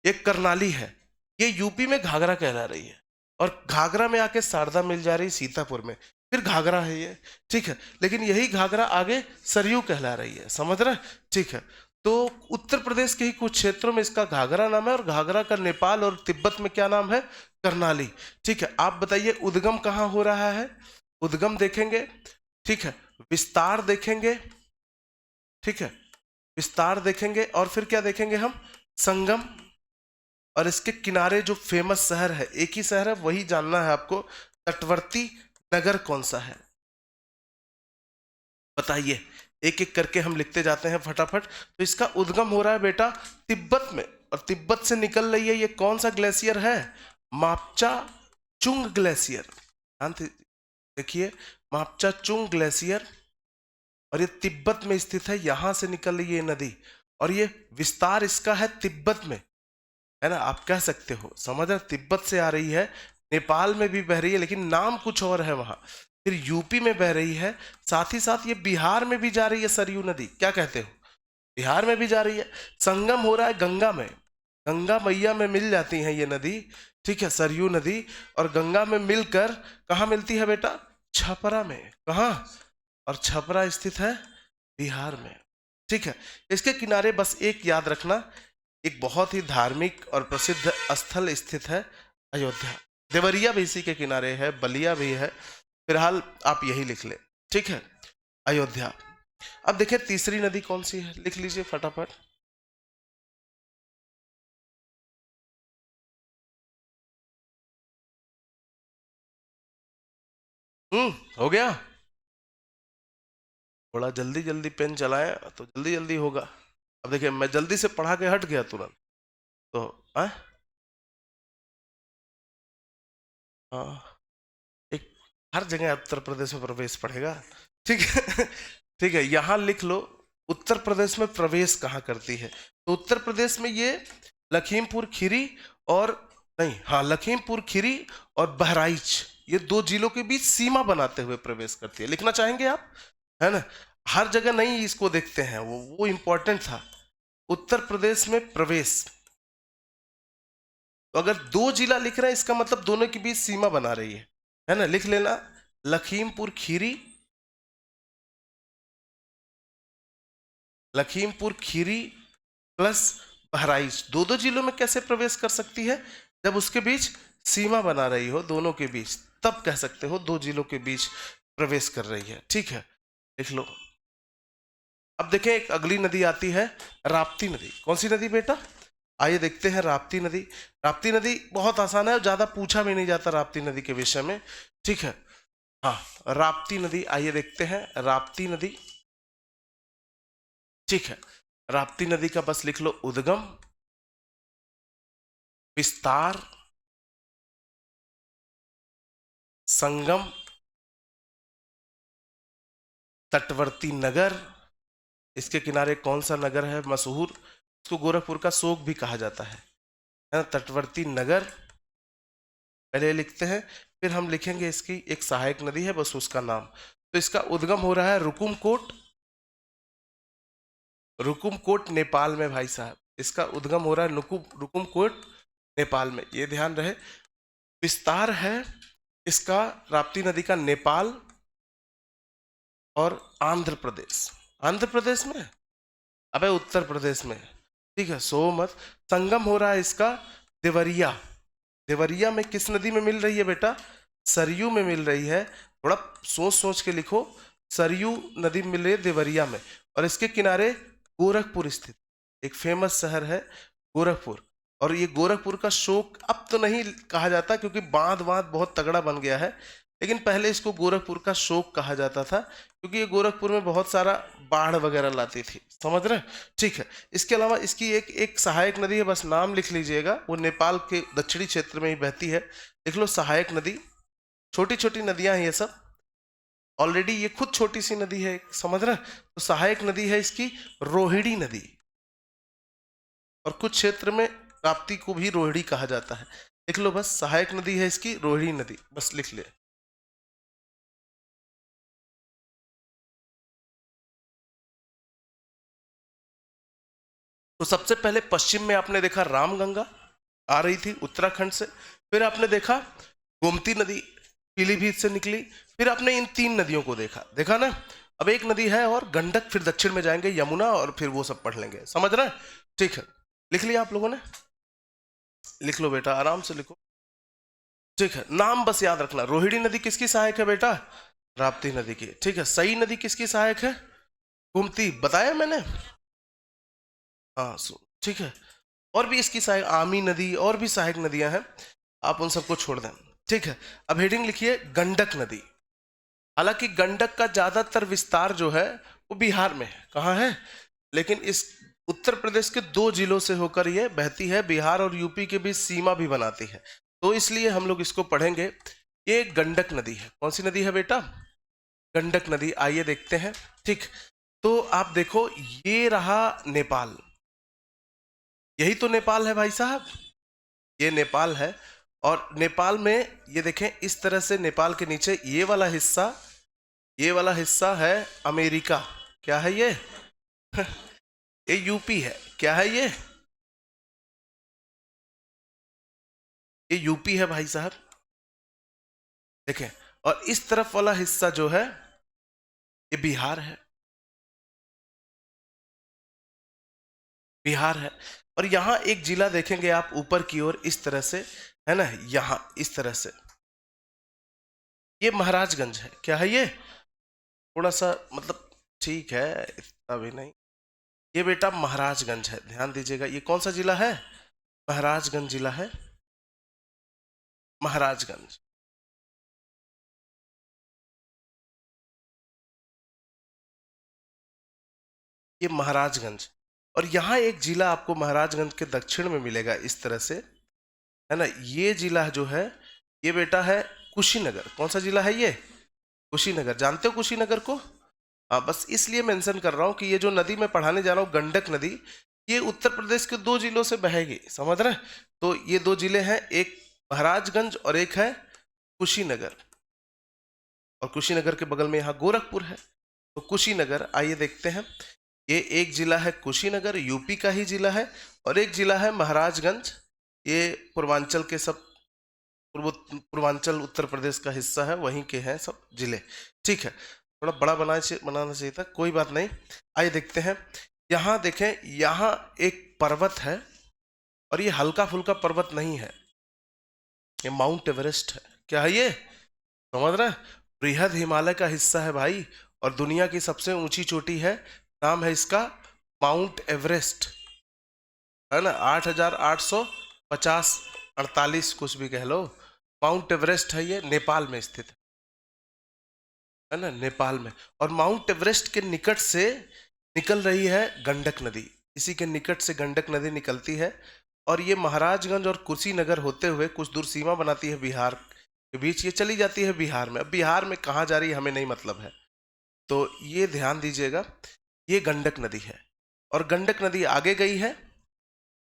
एक करनाली है, ये यूपी में घाघरा कहला रही है, और घाघरा में आके शारदा मिल जा रही सीतापुर में, फिर घाघरा है ये। ठीक है, लेकिन यही घाघरा आगे सरयू कहला रही है। समझ रहे? ठीक है, तो उत्तर प्रदेश के ही कुछ क्षेत्रों में इसका घाघरा नाम है, और घाघरा का नेपाल और तिब्बत में क्या नाम है? करनाली। ठीक है, आप बताइए उद्गम कहाँ हो रहा है? उद्गम देखेंगे। ठीक है, विस्तार देखेंगे। ठीक है, विस्तार देखेंगे, और फिर क्या देखेंगे हम? संगम। और इसके किनारे जो फेमस शहर है, एक ही शहर है, वही जानना है आपको। तटवर्ती नगर कौन सा है? बताइए, एक एक करके हम लिखते जाते हैं फटाफट। तो इसका उद्गम हो रहा है बेटा तिब्बत में, और तिब्बत से निकल रही है ये कौन सा ग्लेशियर है? मापचा चुंग ग्लेशियर। ध्यान से देखिए, मापचा चुंग ग्लेशियर, और ये तिब्बत में स्थित है। यहां से निकल रही है ये नदी, और ये विस्तार इसका है तिब्बत में, है ना। आप कह सकते हो, समझ रहे? तिब्बत से आ रही है, नेपाल में भी बह रही है, लेकिन नाम कुछ और है वहां। फिर यूपी में बह रही है, साथ ही साथ ये बिहार में भी जा रही है सरयू नदी। क्या कहते हो? बिहार में भी जा रही है। संगम हो रहा है गंगा में, गंगा मैया में मिल जाती है ये नदी। ठीक है, सरयू नदी और गंगा में मिलकर कहाँ मिलती है बेटा? छपरा में। कहाँ? और छपरा स्थित है बिहार में। ठीक है, इसके किनारे बस एक याद रखना, एक बहुत ही धार्मिक और प्रसिद्ध स्थल स्थित है अयोध्या। देवरिया भी इसी के किनारे है, बलिया भी है। फिलहाल आप यही लिख ले, ठीक है, अयोध्या। अब देखिए तीसरी नदी कौन सी है, लिख लीजिए फटाफट। हो गया। थोड़ा जल्दी जल्दी पेन चलाएं तो जल्दी जल्दी होगा। अब देखिए मैं जल्दी से पढ़ा के हट गया तुरंत, तो आ? हाँ, एक हर जगह उत्तर प्रदेश में प्रवेश पढ़ेगा, ठीक है। ठीक है, यहां लिख लो उत्तर प्रदेश में प्रवेश कहाँ करती है। तो उत्तर प्रदेश में ये लखीमपुर खीरी और नहीं, हाँ, लखीमपुर खीरी और बहराइच, ये दो जिलों के बीच सीमा बनाते हुए प्रवेश करती है। लिखना चाहेंगे आप, है ना। हर जगह नहीं इसको देखते हैं, वो इंपॉर्टेंट था। उत्तर प्रदेश में प्रवेश, तो अगर दो जिला लिख रहे हैं इसका मतलब दोनों के बीच सीमा बना रही है ना। लिख लेना लखीमपुर खीरी, लखीमपुर खीरी प्लस बहराइच, दो दो जिलों में कैसे प्रवेश कर सकती है, जब उसके बीच सीमा बना रही हो दोनों के बीच, तब कह सकते हो दो जिलों के बीच प्रवेश कर रही है, ठीक है, लिख लो। अब देखें एक अगली नदी आती है राप्ती नदी। कौन सी नदी बेटा, आइए देखते हैं राप्ती नदी। राप्ती नदी बहुत आसान है और ज्यादा पूछा भी नहीं जाता राप्ती नदी के विषय में, ठीक है। हाँ, राप्ती नदी, आइए देखते हैं राप्ती नदी, ठीक है। राप्ती नदी का बस लिख लो उद्गम, विस्तार, संगम, तटवर्ती नगर। इसके किनारे कौन सा नगर है मशहूर, इसको गोरखपुर का शोक भी कहा जाता है ना। तटवर्ती नगर पहले लिखते हैं, फिर हम लिखेंगे इसकी एक सहायक नदी है बस उसका नाम। तो इसका उद्गम हो रहा है रुकुमकोट, रुकुमकोट नेपाल में भाई साहब, इसका उद्गम हो रहा है रुकुमकोट नेपाल में, ये ध्यान रहे। विस्तार है इसका राप्ती नदी का नेपाल और आंध्र प्रदेश, आंध्र प्रदेश में, अबे उत्तर प्रदेश में, ठीक है, सो मत। संगम हो रहा है इसका देवरिया, देवरिया में किस नदी में मिल रही है बेटा, सरयू में मिल रही है। थोड़ा सोच सोच के लिखो, सरयू नदी में मिल रही है देवरिया में, और इसके किनारे गोरखपुर स्थित एक फेमस शहर है गोरखपुर। और ये गोरखपुर का शोक अब तो नहीं कहा जाता क्योंकि बांध बांध बहुत तगड़ा बन गया है, लेकिन पहले इसको गोरखपुर का शोक कहा जाता था क्योंकि ये गोरखपुर में बहुत सारा बाढ़ वगैरह लाती थी, समझ रहे, ठीक है। इसके अलावा इसकी एक एक सहायक नदी है, बस नाम लिख लीजिएगा, वो नेपाल के दक्षिणी क्षेत्र में ही बहती है, लिख लो सहायक नदी। छोटी छोटी नदियां हैं ये सब, ऑलरेडी ये खुद छोटी सी नदी है, समझ रहे। तो सहायक नदी है इसकी रोहिणी नदी, और कुछ क्षेत्र में राप्ती को भी रोहिणी कहा जाता है। लिख लो बस सहायक नदी है इसकी रोहिणी नदी, बस लिख ले। तो सबसे पहले पश्चिम में आपने देखा रामगंगा आ रही थी उत्तराखंड से, फिर आपने देखा गोमती नदी पीलीभीत से निकली, फिर आपने इन तीन नदियों को देखा, देखा ना। अब एक नदी है और गंडक, फिर दक्षिण में जाएंगे यमुना, और फिर वो सब पढ़ लेंगे, समझ रहे हैं, ठीक है। लिख लिया आप लोगों ने, लिख लो बेटा आराम से लिखो, ठीक है। नाम बस याद रखना, रोहिणी नदी किसकी सहायक है बेटा, राप्ती नदी की, ठीक है। सई नदी किसकी सहायक है, गोमती, बताया मैंने, हाँ ठीक है। और भी इसकी सहायक आमी नदी, और भी सहायक नदियां हैं, आप उन सबको छोड़ दें, ठीक है। अब हेडिंग लिखिए गंडक नदी। हालांकि गंडक का ज्यादातर विस्तार जो है वो बिहार में है, कहाँ है, लेकिन इस उत्तर प्रदेश के दो जिलों से होकर ये बहती है, बिहार और यूपी के बीच सीमा भी बनाती है, तो इसलिए हम लोग इसको पढ़ेंगे। ये गंडक नदी है, कौन सी नदी है बेटा, गंडक नदी, आइए देखते हैं, ठीक। तो आप देखो ये रहा नेपाल, यही तो नेपाल है भाई साहब, ये नेपाल है। और नेपाल में ये देखें इस तरह से, नेपाल के नीचे ये वाला हिस्सा, ये वाला हिस्सा है अमेरिका, क्या है ये ये यूपी है, क्या है ये यूपी है भाई साहब, देखें। और इस तरफ वाला हिस्सा जो है ये बिहार है, बिहार है। और यहाँ एक जिला देखेंगे आप ऊपर की ओर इस तरह से, है ना, यहाँ इस तरह से, ये महाराजगंज है। क्या है ये? थोड़ा सा मतलब ठीक है, इतना भी नहीं। ये बेटा महाराजगंज है, ध्यान दीजिएगा। ये कौन सा जिला है? महाराजगंज जिला है, महाराजगंज। ये महाराजगंज। और यहाँ एक जिला आपको महाराजगंज के दक्षिण में मिलेगा इस तरह से, है ना। ये जिला जो है ये बेटा है कुशीनगर। कौन सा जिला है ये? कुशीनगर। जानते हो कुशीनगर को? हाँ, बस इसलिए मेंशन कर रहा हूँ कि ये जो नदी मैं पढ़ाने जा रहा हूँ, गंडक नदी, ये उत्तर प्रदेश के दो जिलों से बहेगी, समझ रहे हैं? तो ये दो जिले हैं, एक महाराजगंज और एक है कुशीनगर। और कुशीनगर के बगल में यहाँ गोरखपुर है। तो कुशीनगर, आइए देखते हैं। ये एक जिला है कुशीनगर, यूपी का ही जिला है, और एक जिला है महाराजगंज, ये पूर्वांचल के सब पूर्वांचल उत्तर प्रदेश का हिस्सा है, वहीं के हैं सब जिले। ठीक है, थोड़ा बड़ा बनाना चाहिए था, कोई बात नहीं। आइए देखते हैं। यहाँ देखें, यहाँ एक पर्वत है, और ये हल्का फुल्का पर्वत नहीं है, ये माउंट एवरेस्ट है। क्या है ये? समझ रहे हैं? बृहद हिमालय का हिस्सा है भाई, और दुनिया की सबसे ऊंची चोटी है, नाम है इसका माउंट एवरेस्ट, है ना। 8,850, 48 कुछ भी कह लो, माउंट एवरेस्ट है। ये नेपाल में स्थित है ना, नेपाल में। और माउंट एवरेस्ट के निकट से निकल रही है गंडक नदी, इसी के निकट से गंडक नदी निकलती है, और ये महाराजगंज और कुशीनगर होते हुए कुछ दूर सीमा बनाती है बिहार के बीच, ये चली जाती है बिहार में। अब बिहार में कहाँ जा रही है हमें नहीं मतलब है, तो ये ध्यान दीजिएगा। ये गंडक नदी है, और गंडक नदी आगे गई है,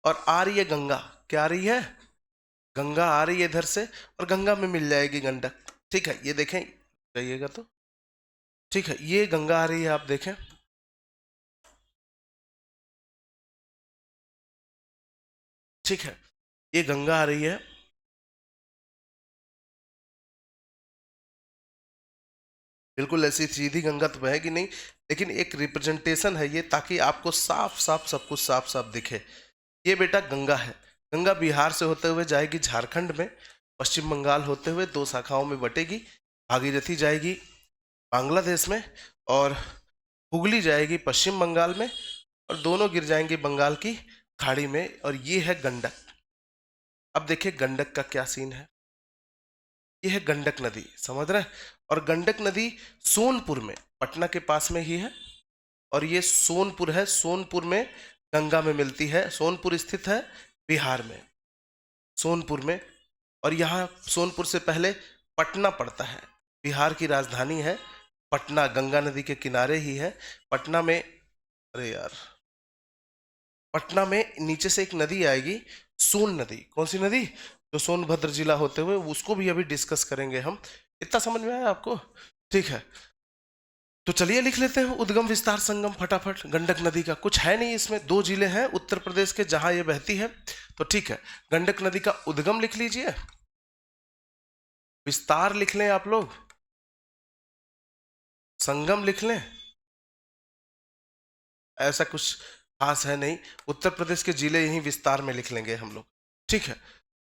और आ रही है गंगा। क्या आ रही है? गंगा आ रही है इधर से, और गंगा में मिल जाएगी गंडक। ठीक है, ये देखें, जाइएगा तो ठीक है, ये गंगा आ रही है, आप देखें। ठीक है, ये गंगा आ रही है, बिल्कुल ऐसी सीधी गंगा तो बहेगी नहीं, लेकिन एक रिप्रेजेंटेशन है ये, ताकि आपको साफ साफ सब कुछ साफ साफ दिखे। ये बेटा गंगा है। गंगा बिहार से होते हुए जाएगी झारखंड में, पश्चिम बंगाल होते हुए दो शाखाओं में बटेगी। भागीरथी जाएगी बांग्लादेश में, और हुगली जाएगी पश्चिम बंगाल में, और दोनों गिर जाएंगे बंगाल की खाड़ी में। और ये है गंडक। अब देखिए गंडक का क्या सीन है। ये है गंडक नदी, समझ रहे हैं? और गंडक नदी सोनपुर में, पटना के पास में ही है, और ये सोनपुर है, सोनपुर में गंगा में मिलती है। सोनपुर स्थित है बिहार में, सोनपुर में। और यहाँ सोनपुर से पहले पटना पड़ता है, बिहार की राजधानी है पटना, गंगा नदी के किनारे ही है। पटना में, अरे यार, पटना में नीचे से एक नदी आएगी, सोन नदी। कौन सी नदी? जो सोनभद्र जिला होते हुए, उसको भी अभी डिस्कस करेंगे हम। इतना समझ में आया आपको? ठीक है, तो चलिए लिख लेते हैं उद्गम विस्तार संगम फटाफट। गंडक नदी का कुछ है नहीं इसमें, दो जिले हैं उत्तर प्रदेश के जहां ये बहती है। तो ठीक है, गंडक नदी का उद्गम लिख लीजिए, विस्तार लिख लें आप लोग, संगम लिख लें, ऐसा कुछ खास है नहीं। उत्तर प्रदेश के जिले यही विस्तार में लिख लेंगे हम लोग। ठीक है,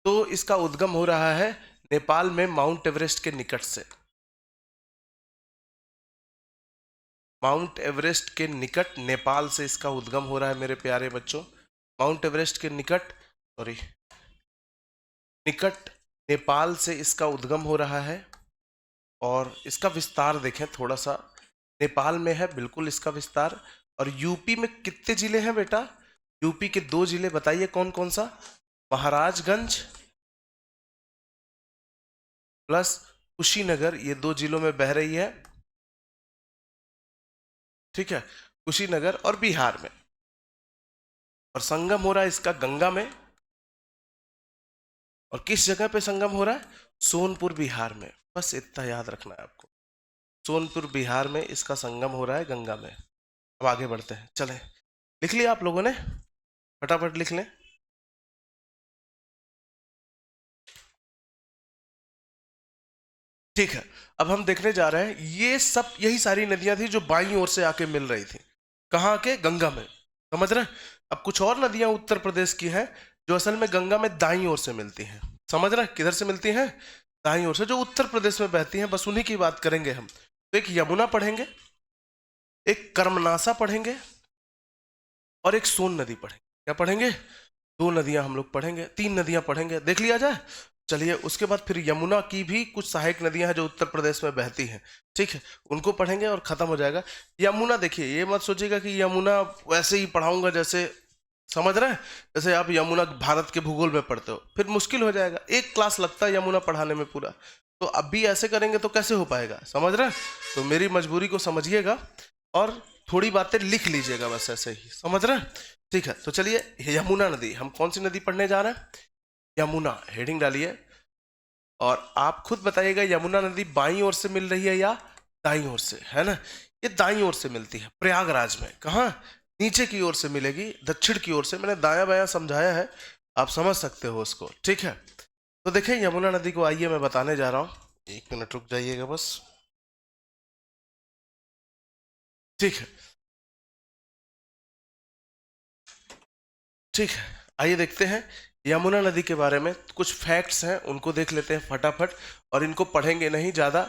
तो इसका उद्गम हो रहा है नेपाल में माउंट एवरेस्ट के निकट से, माउंट एवरेस्ट के निकट नेपाल से इसका उद्गम हो रहा है मेरे प्यारे बच्चों। माउंट एवरेस्ट के निकट, सॉरी, निकट नेपाल से इसका उद्गम हो रहा है। और इसका विस्तार देखें थोड़ा सा, नेपाल में है बिल्कुल इसका विस्तार। और यूपी में कितने जिले हैं बेटा? यूपी के दो जिले बताइए कौन कौन सा? महाराजगंज प्लस कुशीनगर, ये दो जिलों में बह रही है। ठीक है, कुशीनगर और बिहार में। और संगम हो रहा है इसका गंगा में। और किस जगह पे संगम हो रहा है? सोनपुर बिहार में। बस इतना याद रखना है आपको, सोनपुर बिहार में इसका संगम हो रहा है गंगा में। अब आगे बढ़ते हैं, चलें। लिख लिया आप लोगों ने? फटाफट लिख लें। ठीक है, अब हम देखने जा रहे हैं, ये सब यही सारी नदियां थी जो बाईं ओर से आके मिल रही थी। कहाँ के? गंगा में। समझ रहे हैं? अब कुछ और नदियां उत्तर प्रदेश की हैं जो असल में गंगा में दाईं ओर से मिलती हैं। समझ रहे हैं? किधर से मिलती हैं? दाईं ओर से, जो उत्तर प्रदेश में बहती हैं, बस उन्हीं की बात करेंगे हम। तो एक यमुना पढ़ेंगे, एक कर्मनासा पढ़ेंगे, और एक सोन नदी पढ़ेंगे। क्या पढ़ेंगे? दो नदियां हम लोग पढ़ेंगे, तीन नदियां पढ़ेंगे, देख लिया जाए। चलिए, उसके बाद फिर यमुना की भी कुछ सहायक नदियां हैं जो उत्तर प्रदेश में बहती हैं, ठीक है, उनको पढ़ेंगे और खत्म हो जाएगा। यमुना देखिए, ये मत सोचिएगा कि यमुना वैसे ही पढ़ाऊंगा जैसे, समझ रहे हैं, जैसे आप यमुना भारत के भूगोल में पढ़ते हो, फिर मुश्किल हो जाएगा। एक क्लास लगता है यमुना पढ़ाने में पूरा। तो अब भी ऐसे करेंगे तो कैसे हो पाएगा, समझ रहे हैं? तो मेरी मजबूरी को समझिएगा और थोड़ी बातें लिख लीजिएगा, बस ऐसे ही, समझ रहे हैं? ठीक है, तो चलिए, यमुना नदी, हम कौन सी नदी पढ़ने जा रहे हैं? यमुना, हेडिंग डालिए और आप खुद बताइएगा यमुना नदी बाईं ओर से मिल रही है या दाईं ओर से, है ना? ये दाईं ओर से मिलती है, प्रयागराज में। कहाँ? नीचे की ओर से मिलेगी, दक्षिण की ओर से। मैंने दायां बायां समझाया है, आप समझ सकते हो उसको, ठीक है? तो देखें यमुना नदी को, आइए मैं बताने जा रहा हूं, एक मिनट रुक जाइएगा बस। ठीक है, ठीक है, आइए देखते हैं यमुना नदी के बारे में कुछ फैक्ट्स हैं, उनको देख लेते हैं फटाफट, और इनको पढ़ेंगे नहीं ज्यादा।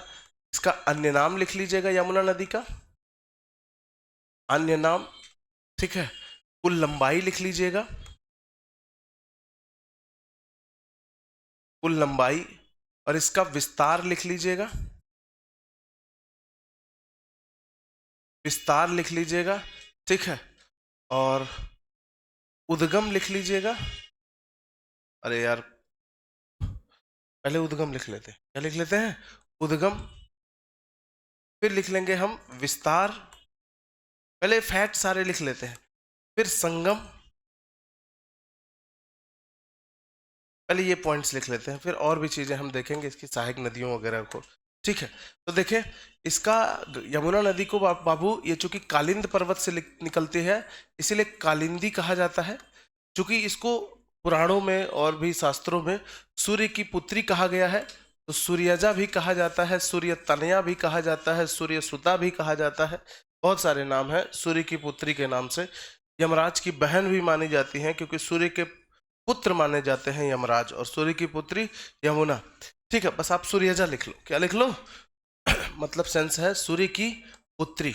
इसका अन्य नाम लिख लीजिएगा यमुना नदी का, अन्य नाम, ठीक है। कुल लंबाई लिख लीजिएगा, कुल लंबाई, और इसका विस्तार लिख लीजिएगा, विस्तार लिख लीजिएगा, ठीक है। और उद्गम लिख लीजिएगा। अरे यार, पहले उद्गम लिख लेते हैं, क्या लिख लेते हैं? उद्गम। फिर लिख लेंगे हम विस्तार, पहले फैक्ट सारे लिख लेते हैं, फिर संगम, पहले ये पॉइंट्स लिख लेते हैं, फिर और भी चीजें हम देखेंगे इसकी सहायक नदियों वगैरह को, ठीक है। तो देखें, इसका यमुना नदी को बाबू, ये चूंकि कालिंद पर्वत से निकलती है, इसीलिए कालिंदी कहा जाता है। चूंकि इसको पुराणों में और भी शास्त्रों में सूर्य की पुत्री कहा गया है, तो सूर्यजा भी कहा जाता है, सूर्य तनया भी कहा जाता है, सूर्य सुता भी कहा जाता है, बहुत सारे नाम है सूर्य की पुत्री के नाम से। यमराज की बहन भी मानी जाती है, क्योंकि सूर्य के पुत्र माने जाते हैं यमराज, और सूर्य की पुत्री यमुना, ठीक है। बस आप सूर्यजा लिख लो, क्या लिख लो? मतलब सेंस है सूर्य की पुत्री,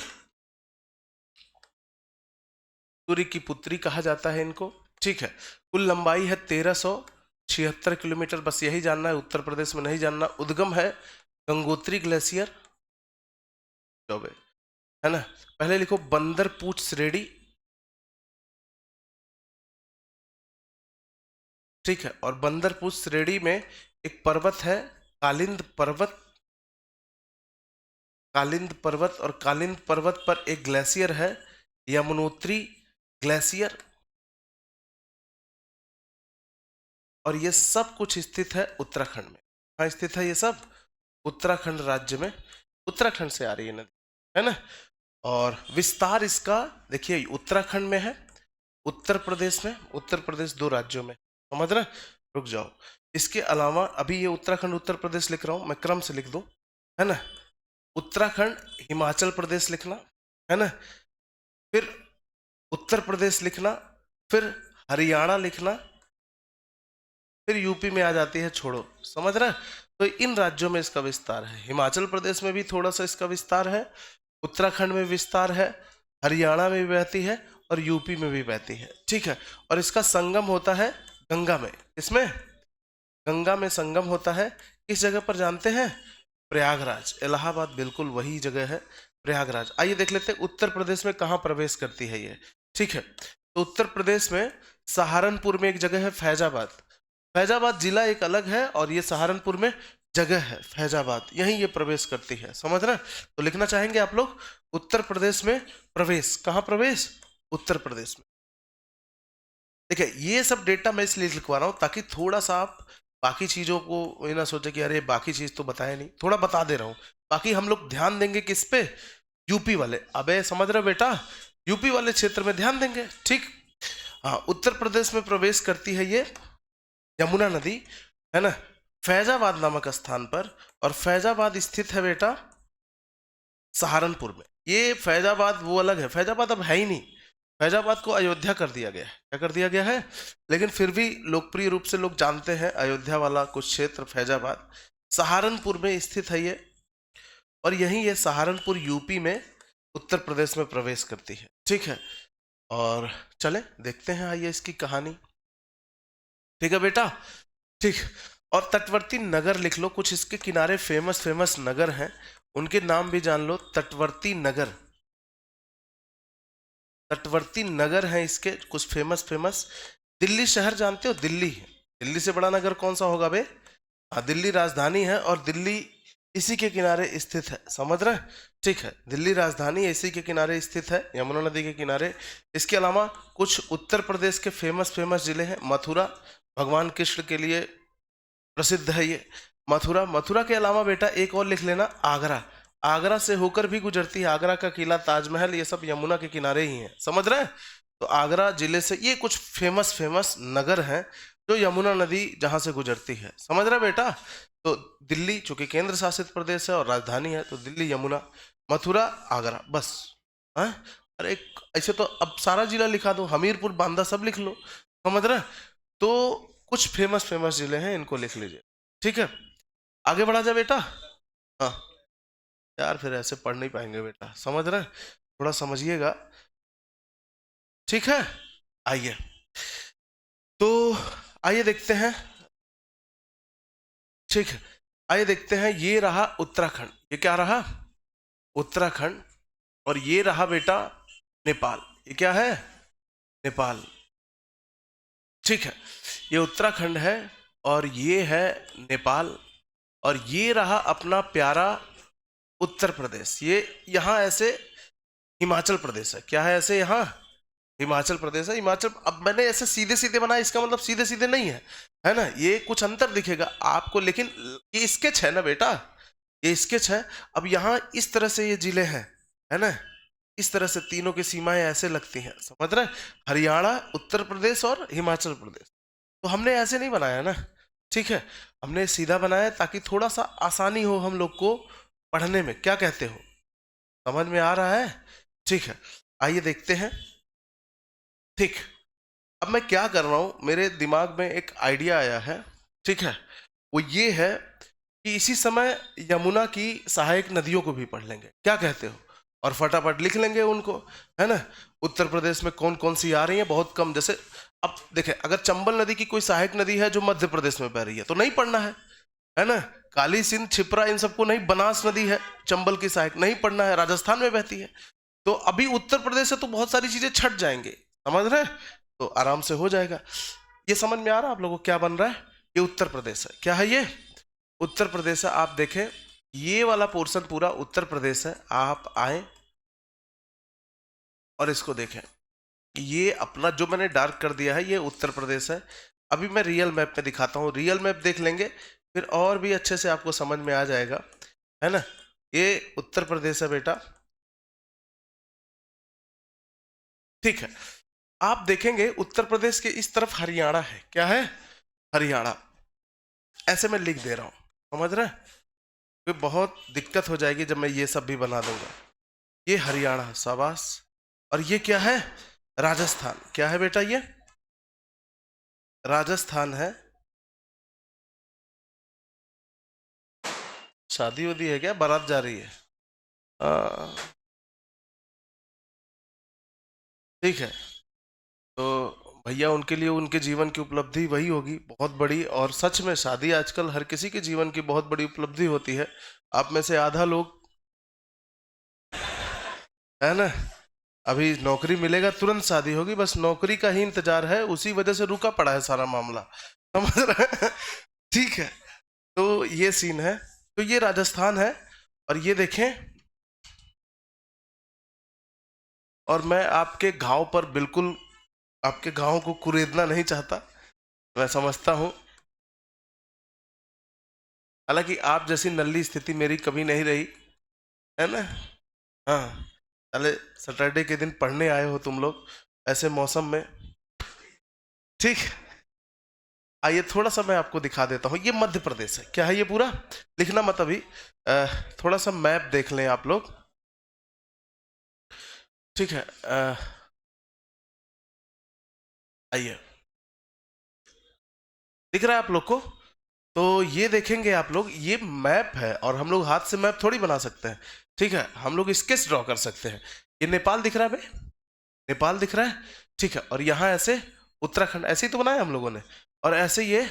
सूर्य की पुत्री कहा जाता है इनको, ठीक है। कुल लंबाई है 1376 किलोमीटर, बस यही जानना है, उत्तर प्रदेश में नहीं जानना। उद्गम है गंगोत्री ग्लेशियर, चौबे, है ना? पहले लिखो बंदर पूछ श्रेणी, ठीक है। और बंदर पूछ श्रेणी में एक पर्वत है कालिंद पर्वत, कालिंद पर्वत, और कालिंद पर्वत पर एक ग्लेशियर है यमुनोत्री ग्लेशियर, और ये सब कुछ स्थित है उत्तराखंड में। कहाँ स्थित है ये सब? उत्तराखंड राज्य में, उत्तराखंड से आ रही है नदी, है ना? और विस्तार इसका देखिए, उत्तराखंड में है, उत्तर प्रदेश में, उत्तर प्रदेश दो राज्यों में, समझ रहे? रुक जाओ, इसके अलावा अभी ये उत्तराखंड उत्तर प्रदेश लिख रहा हूं, मैं क्रम से लिख दूं, है ना? उत्तराखंड हिमाचल प्रदेश लिखना, है ना? फिर उत्तर प्रदेश लिखना, फिर हरियाणा लिखना, फिर यूपी में आ जाती है, छोड़ो, समझ रहे? तो इन राज्यों में इसका विस्तार है। हिमाचल प्रदेश में भी थोड़ा सा इसका विस्तार है, उत्तराखंड में विस्तार है, हरियाणा में भी बहती है, और यूपी में भी बहती है, ठीक है। और इसका संगम होता है गंगा में, इसमें गंगा में संगम होता है, किस जगह पर जानते हैं? प्रयागराज, इलाहाबाद, बिल्कुल वही जगह है, प्रयागराज। आइए देख लेते हैं उत्तर प्रदेश में कहाँ प्रवेश करती है ये, ठीक है। तो उत्तर प्रदेश में सहारनपुर में एक जगह है फैजाबाद, फैजाबाद जिला एक अलग है, और ये सहारनपुर में जगह है फैजाबाद, यहीं ये प्रवेश करती है, समझ रहे? तो लिखना चाहेंगे आप लोग, उत्तर प्रदेश में प्रवेश, कहाँ प्रवेश? उत्तर प्रदेश में। देखिए, ये सब डेटा मैं इसलिए लिखवा रहा हूँ ताकि थोड़ा सा आप बाकी चीजों को ये ना सोचे कि अरे बाकी चीज तो बताया नहीं, थोड़ा बता दे रहा हूँ। बाकी हम लोग ध्यान देंगे किस पे? यूपी वाले, अबे समझ रहे हो बेटा, यूपी वाले क्षेत्र में ध्यान देंगे, ठीक। हाँ, उत्तर प्रदेश में प्रवेश करती है ये यमुना नदी, है ना, फैजाबाद नामक स्थान पर, और फैजाबाद स्थित है बेटा सहारनपुर में। ये फैजाबाद वो अलग है, फैजाबाद अब है ही नहीं, फैजाबाद को अयोध्या कर दिया गया है। क्या कर दिया गया है? लेकिन फिर भी लोकप्रिय रूप से लोग जानते हैं अयोध्या वाला कुछ क्षेत्र फैजाबाद सहारनपुर में स्थित है ये, और यही ये सहारनपुर यूपी में उत्तर प्रदेश में प्रवेश करती है। ठीक है, और चले देखते हैं आइए इसकी कहानी। ठीक है बेटा, ठीक। और तटवर्ती नगर लिख लो, कुछ इसके किनारे फेमस फेमस नगर हैं, उनके नाम भी जान लो। तटवर्ती नगर, तटवर्ती नगर हैं इसके कुछ फेमस फेमस। दिल्ली शहर जानते हो? दिल्ली, दिल्ली से बड़ा नगर कौन सा होगा बे? हाँ, दिल्ली राजधानी है, और दिल्ली इसी के किनारे स्थित है, समझ रहे? ठीक है, दिल्ली राजधानी इसी के किनारे स्थित है, यमुना नदी के किनारे। इसके अलावा कुछ उत्तर प्रदेश के फेमस फेमस जिले हैं। मथुरा भगवान कृष्ण के लिए प्रसिद्ध है ये मथुरा। मथुरा के अलावा बेटा एक और लिख लेना, आगरा। आगरा से होकर भी गुजरती है, आगरा का किला, ताजमहल, ये सब यमुना के किनारे ही हैं, समझ रहे हैं? तो आगरा जिले से ये कुछ फेमस फेमस नगर हैं जो यमुना नदी जहां से गुजरती है, समझ रहे बेटा? तो दिल्ली चूंकि केंद्र शासित प्रदेश है और राजधानी है, तो दिल्ली, यमुना, मथुरा, आगरा, बस। हाँ, अरे ऐसे तो अब सारा जिला लिखा दो, हमीरपुर, बांदा, सब लिख लो, समझ रहे? तो कुछ फेमस फेमस जिले हैं, इनको लिख लीजिए। ठीक है, आगे बढ़ा जाए बेटा। हाँ यार, फिर ऐसे पढ़ नहीं पाएंगे बेटा, समझ रहे? थोड़ा समझिएगा, ठीक है? आइए, तो आइए देखते हैं। ठीक है, आइए देखते हैं। ये रहा उत्तराखंड, ये क्या रहा? उत्तराखंड। और ये रहा बेटा नेपाल, ये क्या है? नेपाल। ठीक है, ये उत्तराखंड है और ये है नेपाल, और ये रहा अपना प्यारा उत्तर प्रदेश। ये यहाँ ऐसे हिमाचल प्रदेश है, क्या है ऐसे यहाँ? हिमाचल प्रदेश है। हिमाचल, अब मैंने ऐसे सीधे सीधे बनाया, इसका मतलब सीधे सीधे नहीं है ना, ये कुछ अंतर दिखेगा आपको, लेकिन ये स्केच है ना बेटा, ये स्केच है। अब यहाँ इस तरह से ये जिले हैं, है ना, इस तरह से तीनों की सीमाएं ऐसे लगती हैं, समझ रहे? हरियाणा, उत्तर प्रदेश और हिमाचल प्रदेश। तो हमने ऐसे नहीं बनाया ना, ठीक है, हमने सीधा बनाया ताकि थोड़ा सा आसानी हो हम लोग को पढ़ने में। क्या कहते हो, समझ में आ रहा है? ठीक है, आइए देखते हैं। ठीक, अब मैं क्या कर रहा हूं, मेरे दिमाग में एक आइडिया आया है, ठीक है, वो ये है कि इसी समय यमुना की सहायक नदियों को भी पढ़ लेंगे, क्या कहते हो? और फटाफट लिख लेंगे उनको, है ना? उत्तर प्रदेश में कौन कौन सी आ रही है, बहुत कम। जैसे अब देखें, अगर चंबल नदी की कोई सहायक नदी है जो मध्य प्रदेश में बह रही है तो नहीं पढ़ना है ना? काली सिंध, छिप्रा, इन सबको नहीं। बनास नदी है चंबल की सहायक, नहीं पढ़ना है, राजस्थान में बहती है। तो अभी उत्तर प्रदेश से तो बहुत सारी चीजें छट जाएंगे, समझ रहे? तो आराम से हो जाएगा। ये समझ में आ रहा है आप लोगों को क्या बन रहा है? ये उत्तर प्रदेश है, क्या है ये? उत्तर प्रदेश है। आप देखें, ये वाला पोर्शन पूरा उत्तर प्रदेश है। आप आए और इसको देखें, ये अपना जो मैंने डार्क कर दिया है ये उत्तर प्रदेश है। अभी मैं रियल मैप में दिखाता हूँ, रियल मैप देख लेंगे फिर और भी अच्छे से आपको समझ में आ जाएगा, है ना? ये उत्तर प्रदेश है बेटा, ठीक है। आप देखेंगे उत्तर प्रदेश के इस तरफ हरियाणा है, क्या है? हरियाणा। ऐसे मैं लिख दे रहा हूँ, समझ रहे? तो बहुत दिक्कत हो जाएगी जब मैं ये सब भी बना दूंगा। ये हरियाणा, शाबाश। और ये क्या है? राजस्थान। क्या है बेटा? ये राजस्थान है। शादी वादी है क्या? बारात जा रही है? ठीक है, तो भैया उनके लिए उनके जीवन की उपलब्धि वही होगी बहुत बड़ी। और सच में शादी आजकल हर किसी के जीवन की बहुत बड़ी उपलब्धि होती है। आप में से आधा लोग, है ना, अभी नौकरी मिलेगा तुरंत शादी होगी, बस नौकरी का ही इंतजार है, उसी वजह से रुका पड़ा है सारा मामला, समझ रहे हैं? ठीक है, तो ये सीन है। तो ये राजस्थान है, और ये देखें, और मैं आपके घाव पर बिल्कुल, आपके घाव को कुरेदना नहीं चाहता, मैं समझता हूं, हालांकि आप जैसी नल्ली स्थिति मेरी कभी नहीं रही, है ना? हाँ, अरे सैटरडे के दिन पढ़ने आए हो तुम लोग ऐसे मौसम में, ठीक। आइए थोड़ा सा मैं आपको दिखा देता हूँ, ये मध्य प्रदेश है। क्या है ये? पूरा लिखना मत अभी, थोड़ा सा मैप देख लें आप लोग, ठीक है। आइए, दिख रहा है आप लोग को? तो ये देखेंगे आप लोग, ये मैप है और हम लोग हाथ से मैप थोड़ी बना सकते हैं, ठीक है, हम लोग स्केच ड्रॉ कर सकते हैं। ये नेपाल दिख रहा है भाई, नेपाल दिख रहा है, ठीक है, और यहाँ ऐसे उत्तराखंड ऐसे ही तो बनाया हम लोगों ने, और ऐसे ये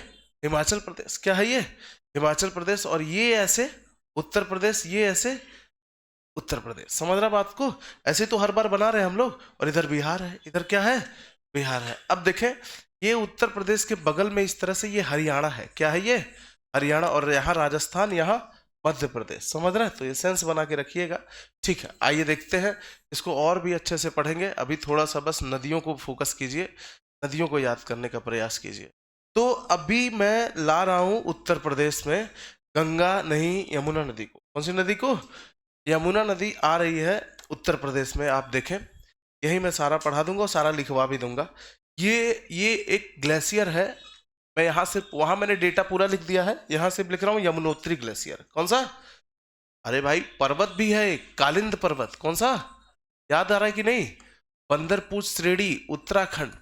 हिमाचल प्रदेश, क्या है ये? हिमाचल प्रदेश, और ये ऐसे उत्तर प्रदेश, ये ऐसे उत्तर प्रदेश। समझ रहा बात को? ऐसे तो हर बार बना रहे हैं हम लोग, और इधर बिहार है, इधर क्या है? बिहार है। अब देखें, ये उत्तर प्रदेश के बगल में इस तरह से ये हरियाणा है, क्या है ये? हरियाणा, और यहाँ राजस्थान, यहाँ मध्य प्रदेश। समझ रहे हैं? तो ये सेंस बना के रखिएगा, ठीक है। आइए देखते हैं, इसको और भी अच्छे से पढ़ेंगे। अभी थोड़ा सा बस नदियों को फोकस कीजिए, नदियों को याद करने का प्रयास कीजिए। तो अभी मैं ला रहा हूं उत्तर प्रदेश में गंगा नहीं यमुना नदी को। कौन सी नदी को? यमुना नदी आ रही है उत्तर प्रदेश में। आप देखें, यही मैं सारा पढ़ा दूंगा और सारा लिखवा भी दूंगा। ये एक ग्लेशियर है। मैं यहाँ से वहां मैंने डेटा पूरा लिख दिया है, यहाँ से लिख रहा हूँ यमुनोत्री ग्लेशियर। कौन सा? अरे भाई, पर्वत भी है एक, कालिंद पर्वत। कौन सा? याद आ रहा है कि नहीं? बंदरपूछ श्रेणी, उत्तराखंड।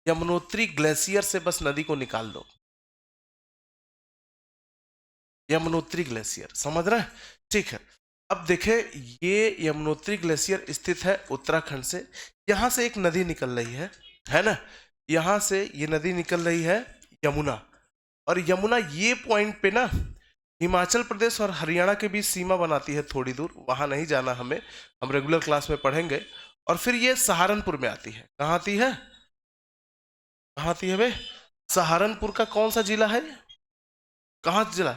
यमुनोत्री ग्लेशियर से बस नदी को निकाल दो, यमुनोत्री ग्लेशियर। समझ रहे हैं? ठीक है। अब देखें, ये यमुनोत्री ग्लेशियर स्थित है उत्तराखंड से। यहां से एक नदी निकल रही है ना? यहां से ये नदी निकल रही है यमुना, और यमुना ये पॉइंट पे ना हिमाचल प्रदेश और हरियाणा के बीच सीमा बनाती है थोड़ी दूर। वहां नहीं जाना हमें, हम रेगुलर क्लास में पढ़ेंगे। और फिर ये सहारनपुर में आती है। कहाँ आती है? कहाँ आती है बे? सहारनपुर का कौन सा जिला है? कहाँ जिला?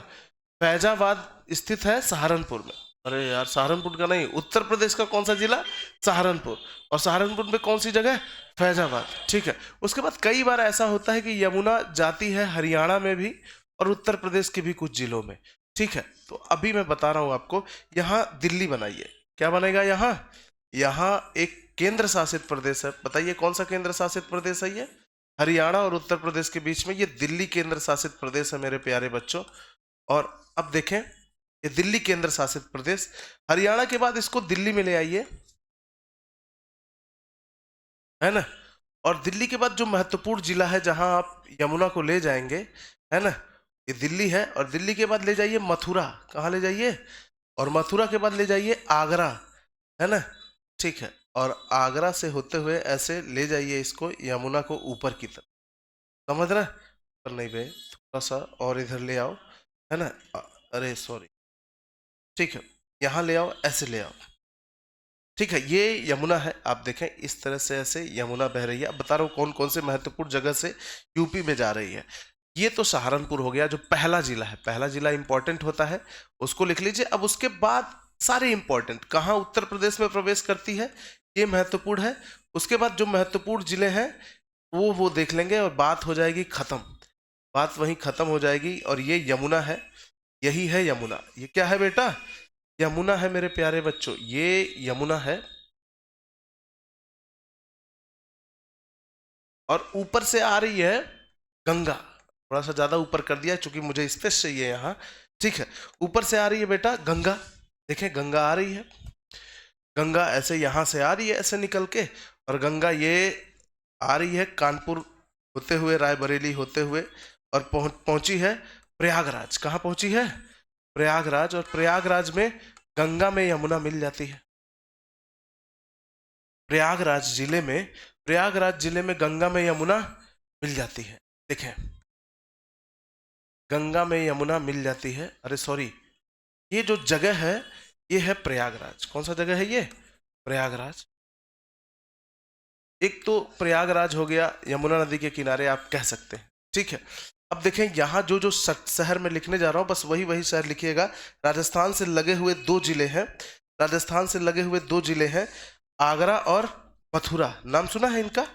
फैजाबाद स्थित है सहारनपुर में। अरे यार, सहारनपुर का नहीं, उत्तर प्रदेश का कौन सा जिला? सहारनपुर। और सहारनपुर में कौन सी जगह? फैजाबाद। ठीक है। उसके बाद कई बार ऐसा होता है कि यमुना जाती है हरियाणा में भी और उत्तर प्रदेश के भी कुछ जिलों में। ठीक है, तो अभी मैं बता रहा हूं आपको। यहाँ दिल्ली बनाइए। क्या बनेगा यहाँ? यहाँ एक केंद्र शासित प्रदेश है। बताइए कौन सा केंद्र शासित प्रदेश है ये? हरियाणा और उत्तर प्रदेश के बीच में ये दिल्ली केंद्र शासित प्रदेश है मेरे प्यारे बच्चों। और अब देखें, ये दिल्ली केंद्र शासित प्रदेश, हरियाणा के बाद इसको दिल्ली में ले आइए, है ना? और दिल्ली के बाद जो महत्वपूर्ण जिला है जहां आप यमुना को ले जाएंगे, है ना, ये दिल्ली है। और दिल्ली के बाद ले जाइए मथुरा। कहाँ ले जाइए? और मथुरा के बाद ले जाइए आगरा, है ना? ठीक है। और आगरा से होते हुए ऐसे ले जाइए इसको, यमुना को ऊपर की तरफ। समझ रहे? पर नहीं बे, थोड़ा सा और इधर ले आओ, है ना? अरे सॉरी, ठीक है, यहाँ ले आओ, ऐसे ले आओ। ठीक है, ये यमुना है। आप देखें इस तरह से ऐसे यमुना बह रही है। अब बता रहा हूँ कौन कौन से महत्वपूर्ण जगह से यूपी में जा रही है। ये तो सहारनपुर हो गया, जो पहला जिला है। पहला जिला इंपॉर्टेंट होता है, उसको लिख लीजिए। अब उसके बाद सारे इंपॉर्टेंट, कहाँ उत्तर प्रदेश में प्रवेश करती है, ये महत्वपूर्ण है। उसके बाद जो महत्वपूर्ण जिले हैं वो देख लेंगे, और बात हो जाएगी खत्म। बात वहीं खत्म हो जाएगी। और ये यमुना है, यही है यमुना। ये क्या है बेटा? यमुना है मेरे प्यारे बच्चों, ये यमुना है। और ऊपर से आ रही है गंगा। थोड़ा सा ज्यादा ऊपर कर दिया क्योंकि मुझे स्पेस चाहिए यहाँ। ठीक है, ऊपर से आ रही है बेटा गंगा। देखें, गंगा आ रही है। गंगा ऐसे यहाँ से आ रही है, ऐसे निकल के। और गंगा ये आ रही है कानपुर होते हुए, रायबरेली होते हुए, और पहुंची है प्रयागराज। कहाँ पहुंची है? प्रयागराज। और प्रयागराज में गंगा में यमुना मिल जाती है। प्रयागराज जिले में गंगा में यमुना मिल जाती है। देखें, गंगा में यमुना मिल जाती है। अरे सॉरी, ये जो जगह है ये है प्रयागराज। कौन सा जगह है ये? प्रयागराज। एक तो प्रयागराज हो गया, यमुना नदी के किनारे आप कह सकते हैं। ठीक है। अब देखें, यहाँ जो जो शहर में लिखने जा रहा हूँ, बस वही वही शहर लिखिएगा। राजस्थान से लगे हुए दो जिले हैं, राजस्थान से लगे हुए दो जिले हैं, आगरा और मथुरा। नाम सुना है इनका?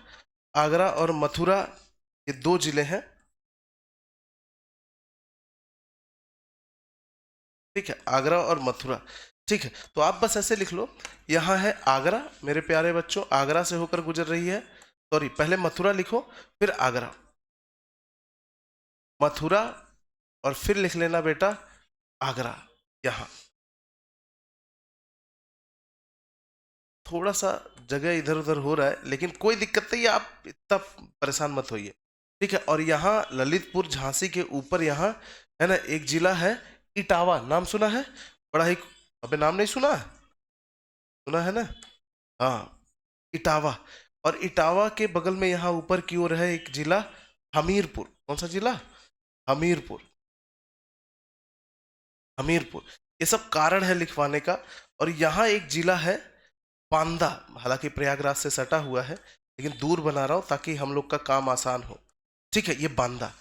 आगरा और मथुरा, ये दो जिले हैं। ठीक है, आगरा और मथुरा। ठीक है, तो आप बस ऐसे लिख लो, यहाँ है आगरा मेरे प्यारे बच्चों, आगरा से होकर गुजर रही है। सॉरी, पहले मथुरा लिखो, फिर आगरा। मथुरा, और फिर लिख लेना बेटा आगरा। यहाँ थोड़ा सा जगह इधर उधर हो रहा है, लेकिन कोई दिक्कत नहीं है, आप इतना परेशान मत होइए, ठीक है। और यहाँ ललितपुर झांसी के ऊपर यहाँ है ना एक जिला है इटावा, नाम सुना है? बड़ा ही, अबे नाम नहीं सुना? सुना है ना? हाँ, इटावा। और इटावा के बगल में यहाँ ऊपर की ओर है एक जिला हमीरपुर। कौन सा जिला? हमीरपुर। हमीरपुर। ये सब कारण है लिखवाने का। और यहाँ एक जिला है बांदा, हालांकि प्रयागराज से सटा हुआ है, लेकिन दूर बना रहा हूं ताकि हम लोग का काम आसान हो, ठीक है। ये बांदा,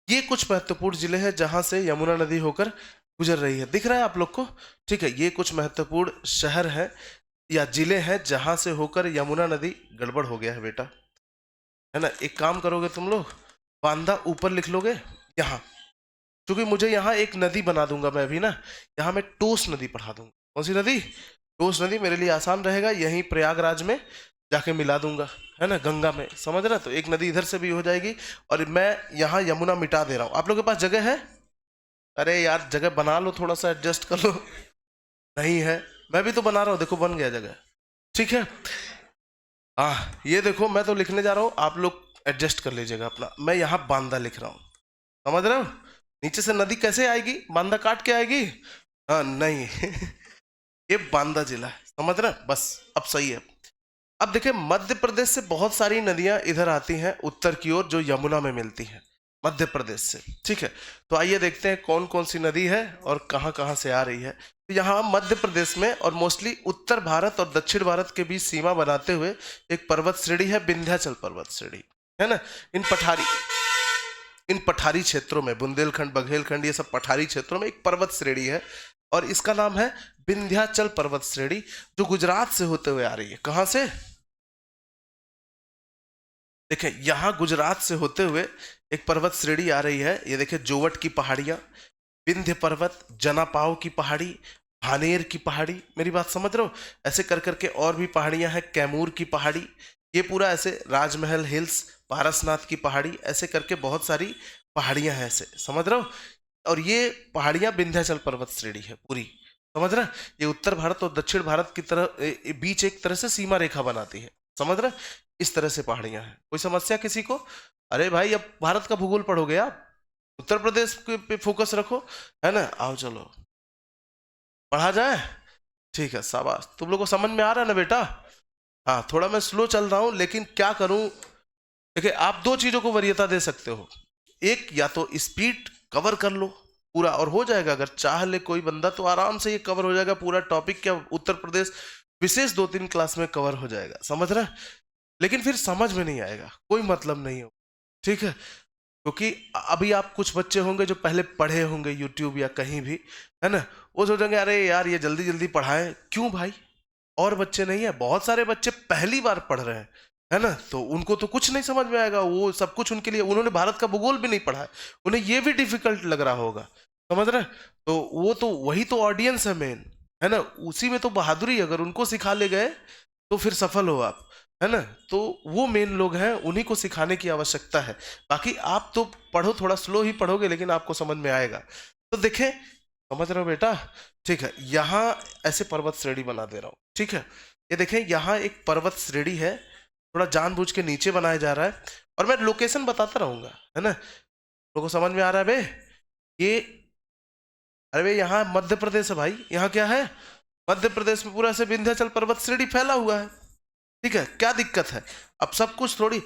ये कुछ महत्वपूर्ण जिले हैं जहां से यमुना नदी होकर गुजर रही है। दिख रहा है आप लोग को? ठीक है, ये कुछ महत्वपूर्ण शहर है या जिले हैं जहां से होकर यमुना नदी, गड़बड़ हो गया है बेटा, है ना। एक काम करोगे तुम लोग, बांदा ऊपर लिख लोगे यहाँ, क्योंकि मुझे यहाँ एक नदी बना दूंगा मैं अभी ना, यहाँ मैं टोस नदी पढ़ा दूंगा। कौन सी नदी? टोस नदी। मेरे लिए आसान रहेगा, यहीं प्रयागराज में जाके मिला दूंगा, है ना, गंगा में, समझ रहे? तो एक नदी इधर से भी हो जाएगी, और मैं यहाँ यमुना मिटा दे रहा हूँ। आप लोग के पास जगह है? अरे यार जगह बना लो, थोड़ा सा एडजस्ट कर लो। नहीं है? मैं भी तो बना रहा हूँ, देखो बन गया जगह, ठीक है। हाँ, ये देखो मैं तो लिखने जा रहा हूँ, आप लोग एडजस्ट कर लीजिएगा अपना। मैं यहाँ बांदा लिख रहा हूँ, समझ रहे हो? नीचे से नदी कैसे आएगी? बांदा काट के आएगी? हाँ नहीं। ये बांदा जिला है, समझ रहे? बस अब सही है। अब देखिए, मध्य प्रदेश से बहुत सारी नदियां इधर आती हैं उत्तर की ओर, जो यमुना में मिलती हैं मध्य प्रदेश से, ठीक है। तो आइए देखते हैं कौन कौन सी नदी है और कहाँ कहाँ से आ रही है। तो यहाँ मध्य प्रदेश में और मोस्टली उत्तर भारत और दक्षिण भारत के बीच सीमा बनाते हुए एक पर्वत श्रेणी है, विंध्याचल पर्वत श्रेणी, है ना। इन पठारी क्षेत्रों में, बुंदेलखंड, बघेलखंड, ये सब पठारी क्षेत्रों में एक पर्वत श्रेणी है, और इसका नाम है विंध्याचल पर्वत श्रेणी, जो गुजरात से होते हुए आ रही है। कहां से? देखिए, यहां गुजरात से होते हुए एक पर्वत श्रेणी आ रही है। ये देखिए, जोवट की पहाड़ियां, विंध्य पर्वत, जनापाव की पहाड़ी, भानेर की पहाड़ी, मेरी बात समझ रहे हो? ऐसे कर करके और भी पहाड़ियां हैं, कैमूर की पहाड़ी, ये पूरा ऐसे, राजमहल हिल्स, पारसनाथ की पहाड़ी, ऐसे करके बहुत सारी पहाड़ियां हैं, ऐसे समझ रहे हो? और ये पहाड़ियां विंध्याचल पर्वत श्रेणी है पूरी, समझ रहे? ये उत्तर भारत और दक्षिण भारत की तरह बीच एक तरह से सीमा रेखा बनाती है, समझ रहे? इस तरह से पहाड़ियां हैं। कोई समस्या किसी को? अरे भाई, अब भारत का भूगोल पढ़ोगे आप, उत्तर प्रदेश पे फोकस रखो, है ना। आओ चलो पढ़ा जाए, ठीक है, शाबाश। तुम लोग को समझ में आ रहा है ना बेटा? हाँ, थोड़ा मैं स्लो चल रहा हूं, लेकिन क्या करूं। देखिए, आप दो चीजों को वरीयता दे सकते हो, एक या तो स्पीड कवर कर लो पूरा और हो जाएगा, अगर चाह ले कोई बंदा तो आराम से ये कवर हो जाएगा पूरा टॉपिक, क्या उत्तर प्रदेश विशेष 2-3 क्लास में कवर हो जाएगा, समझ रहे? लेकिन फिर समझ में नहीं आएगा, कोई मतलब नहीं हो, ठीक है। क्योंकि अभी आप कुछ बच्चे होंगे जो पहले पढ़े होंगे यूट्यूब या कहीं भी, है ना, वो सोचेंगे अरे यार ये जल्दी जल्दी पढ़ाएं क्यों भाई, और बच्चे नहीं है, बहुत सारे बच्चे पहली बार पढ़ रहे हैं, है ना, तो उनको तो कुछ नहीं समझ में आएगा, वो सब कुछ उनके लिए, उन्होंने भारत का भूगोल भी नहीं पढ़ा है, उन्हें ये भी डिफिकल्ट लग रहा होगा, समझ रहे? तो वो तो वही तो ऑडियंस है मेन, है ना, उसी में तो बहादुरी, अगर उनको सिखा ले गए तो फिर सफल हो आप, है ना। तो वो मेन लोग हैं, उन्हीं को सिखाने की आवश्यकता है। बाकी आप तो पढ़ो, थोड़ा स्लो ही पढ़ोगे, लेकिन आपको समझ में आएगा। तो देखें, समझ रहे हो बेटा? ठीक है, यहाँ ऐसे पर्वत श्रेणी बना दे रहा हूँ, ठीक है। ये देखें, यहाँ एक पर्वत श्रेणी है, थोड़ा जानबूझ के नीचे बनाया जा रहा है, और मैं लोकेशन बताता रहूंगा, है ना। लोगों को समझ में आ रहा है बे? ये, अरे भाई यहाँ मध्य प्रदेश है भाई, यहाँ क्या है? मध्य प्रदेश में पूरा से विंध्याचल पर्वत श्रेणी फैला हुआ है, ठीक है। क्या दिक्कत है? अब सब कुछ थोड़ी,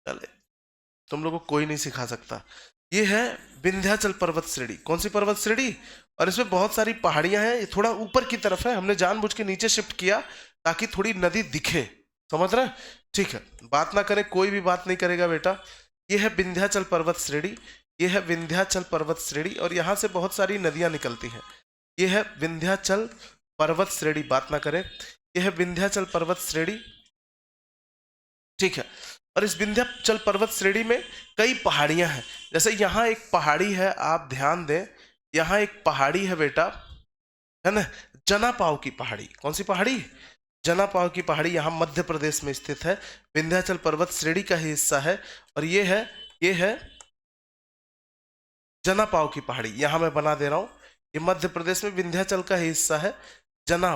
चले, तुम लोगों को कोई नहीं सिखा सकता। ये है विंध्याचल पर्वत श्रेणी। कौन सी पर्वत श्रेणी? और इसमें बहुत सारी पहाड़ियां हैं, ये थोड़ा ऊपर की तरफ है, हमने जानबूझ के नीचे शिफ्ट किया ताकि थोड़ी नदी दिखे, समझ रहे? ठीक है, बात ना करें, कोई भी बात नहीं करेगा बेटा। ये है विंध्याचल पर्वत श्रेणी, ये है विंध्याचल पर्वत श्रेणी, और यहाँ से बहुत सारी नदियां निकलती हैं। ये है विंध्याचल पर्वत श्रेणी, बात ना करें, ये है विंध्याचल पर्वत श्रेणी, ठीक है। और इस विंध्याचल पर्वत श्रेणी में कई पहाड़ियां हैं, जैसे यहाँ एक पहाड़ी है, आप ध्यान दें, यहाँ एक पहाड़ी है बेटा, है ना, जनापाव की पहाड़ी। कौन सी पहाड़ी? जनापाव की पहाड़ी, यहाँ मध्य प्रदेश में स्थित है, विंध्याचल पर्वत श्रेणी का ही हिस्सा है। और ये है जनापाव की पहाड़ी, यहाँ मैं बना दे रहा हूँ, ये मध्य प्रदेश में विंध्याचल का ही हिस्सा है, जना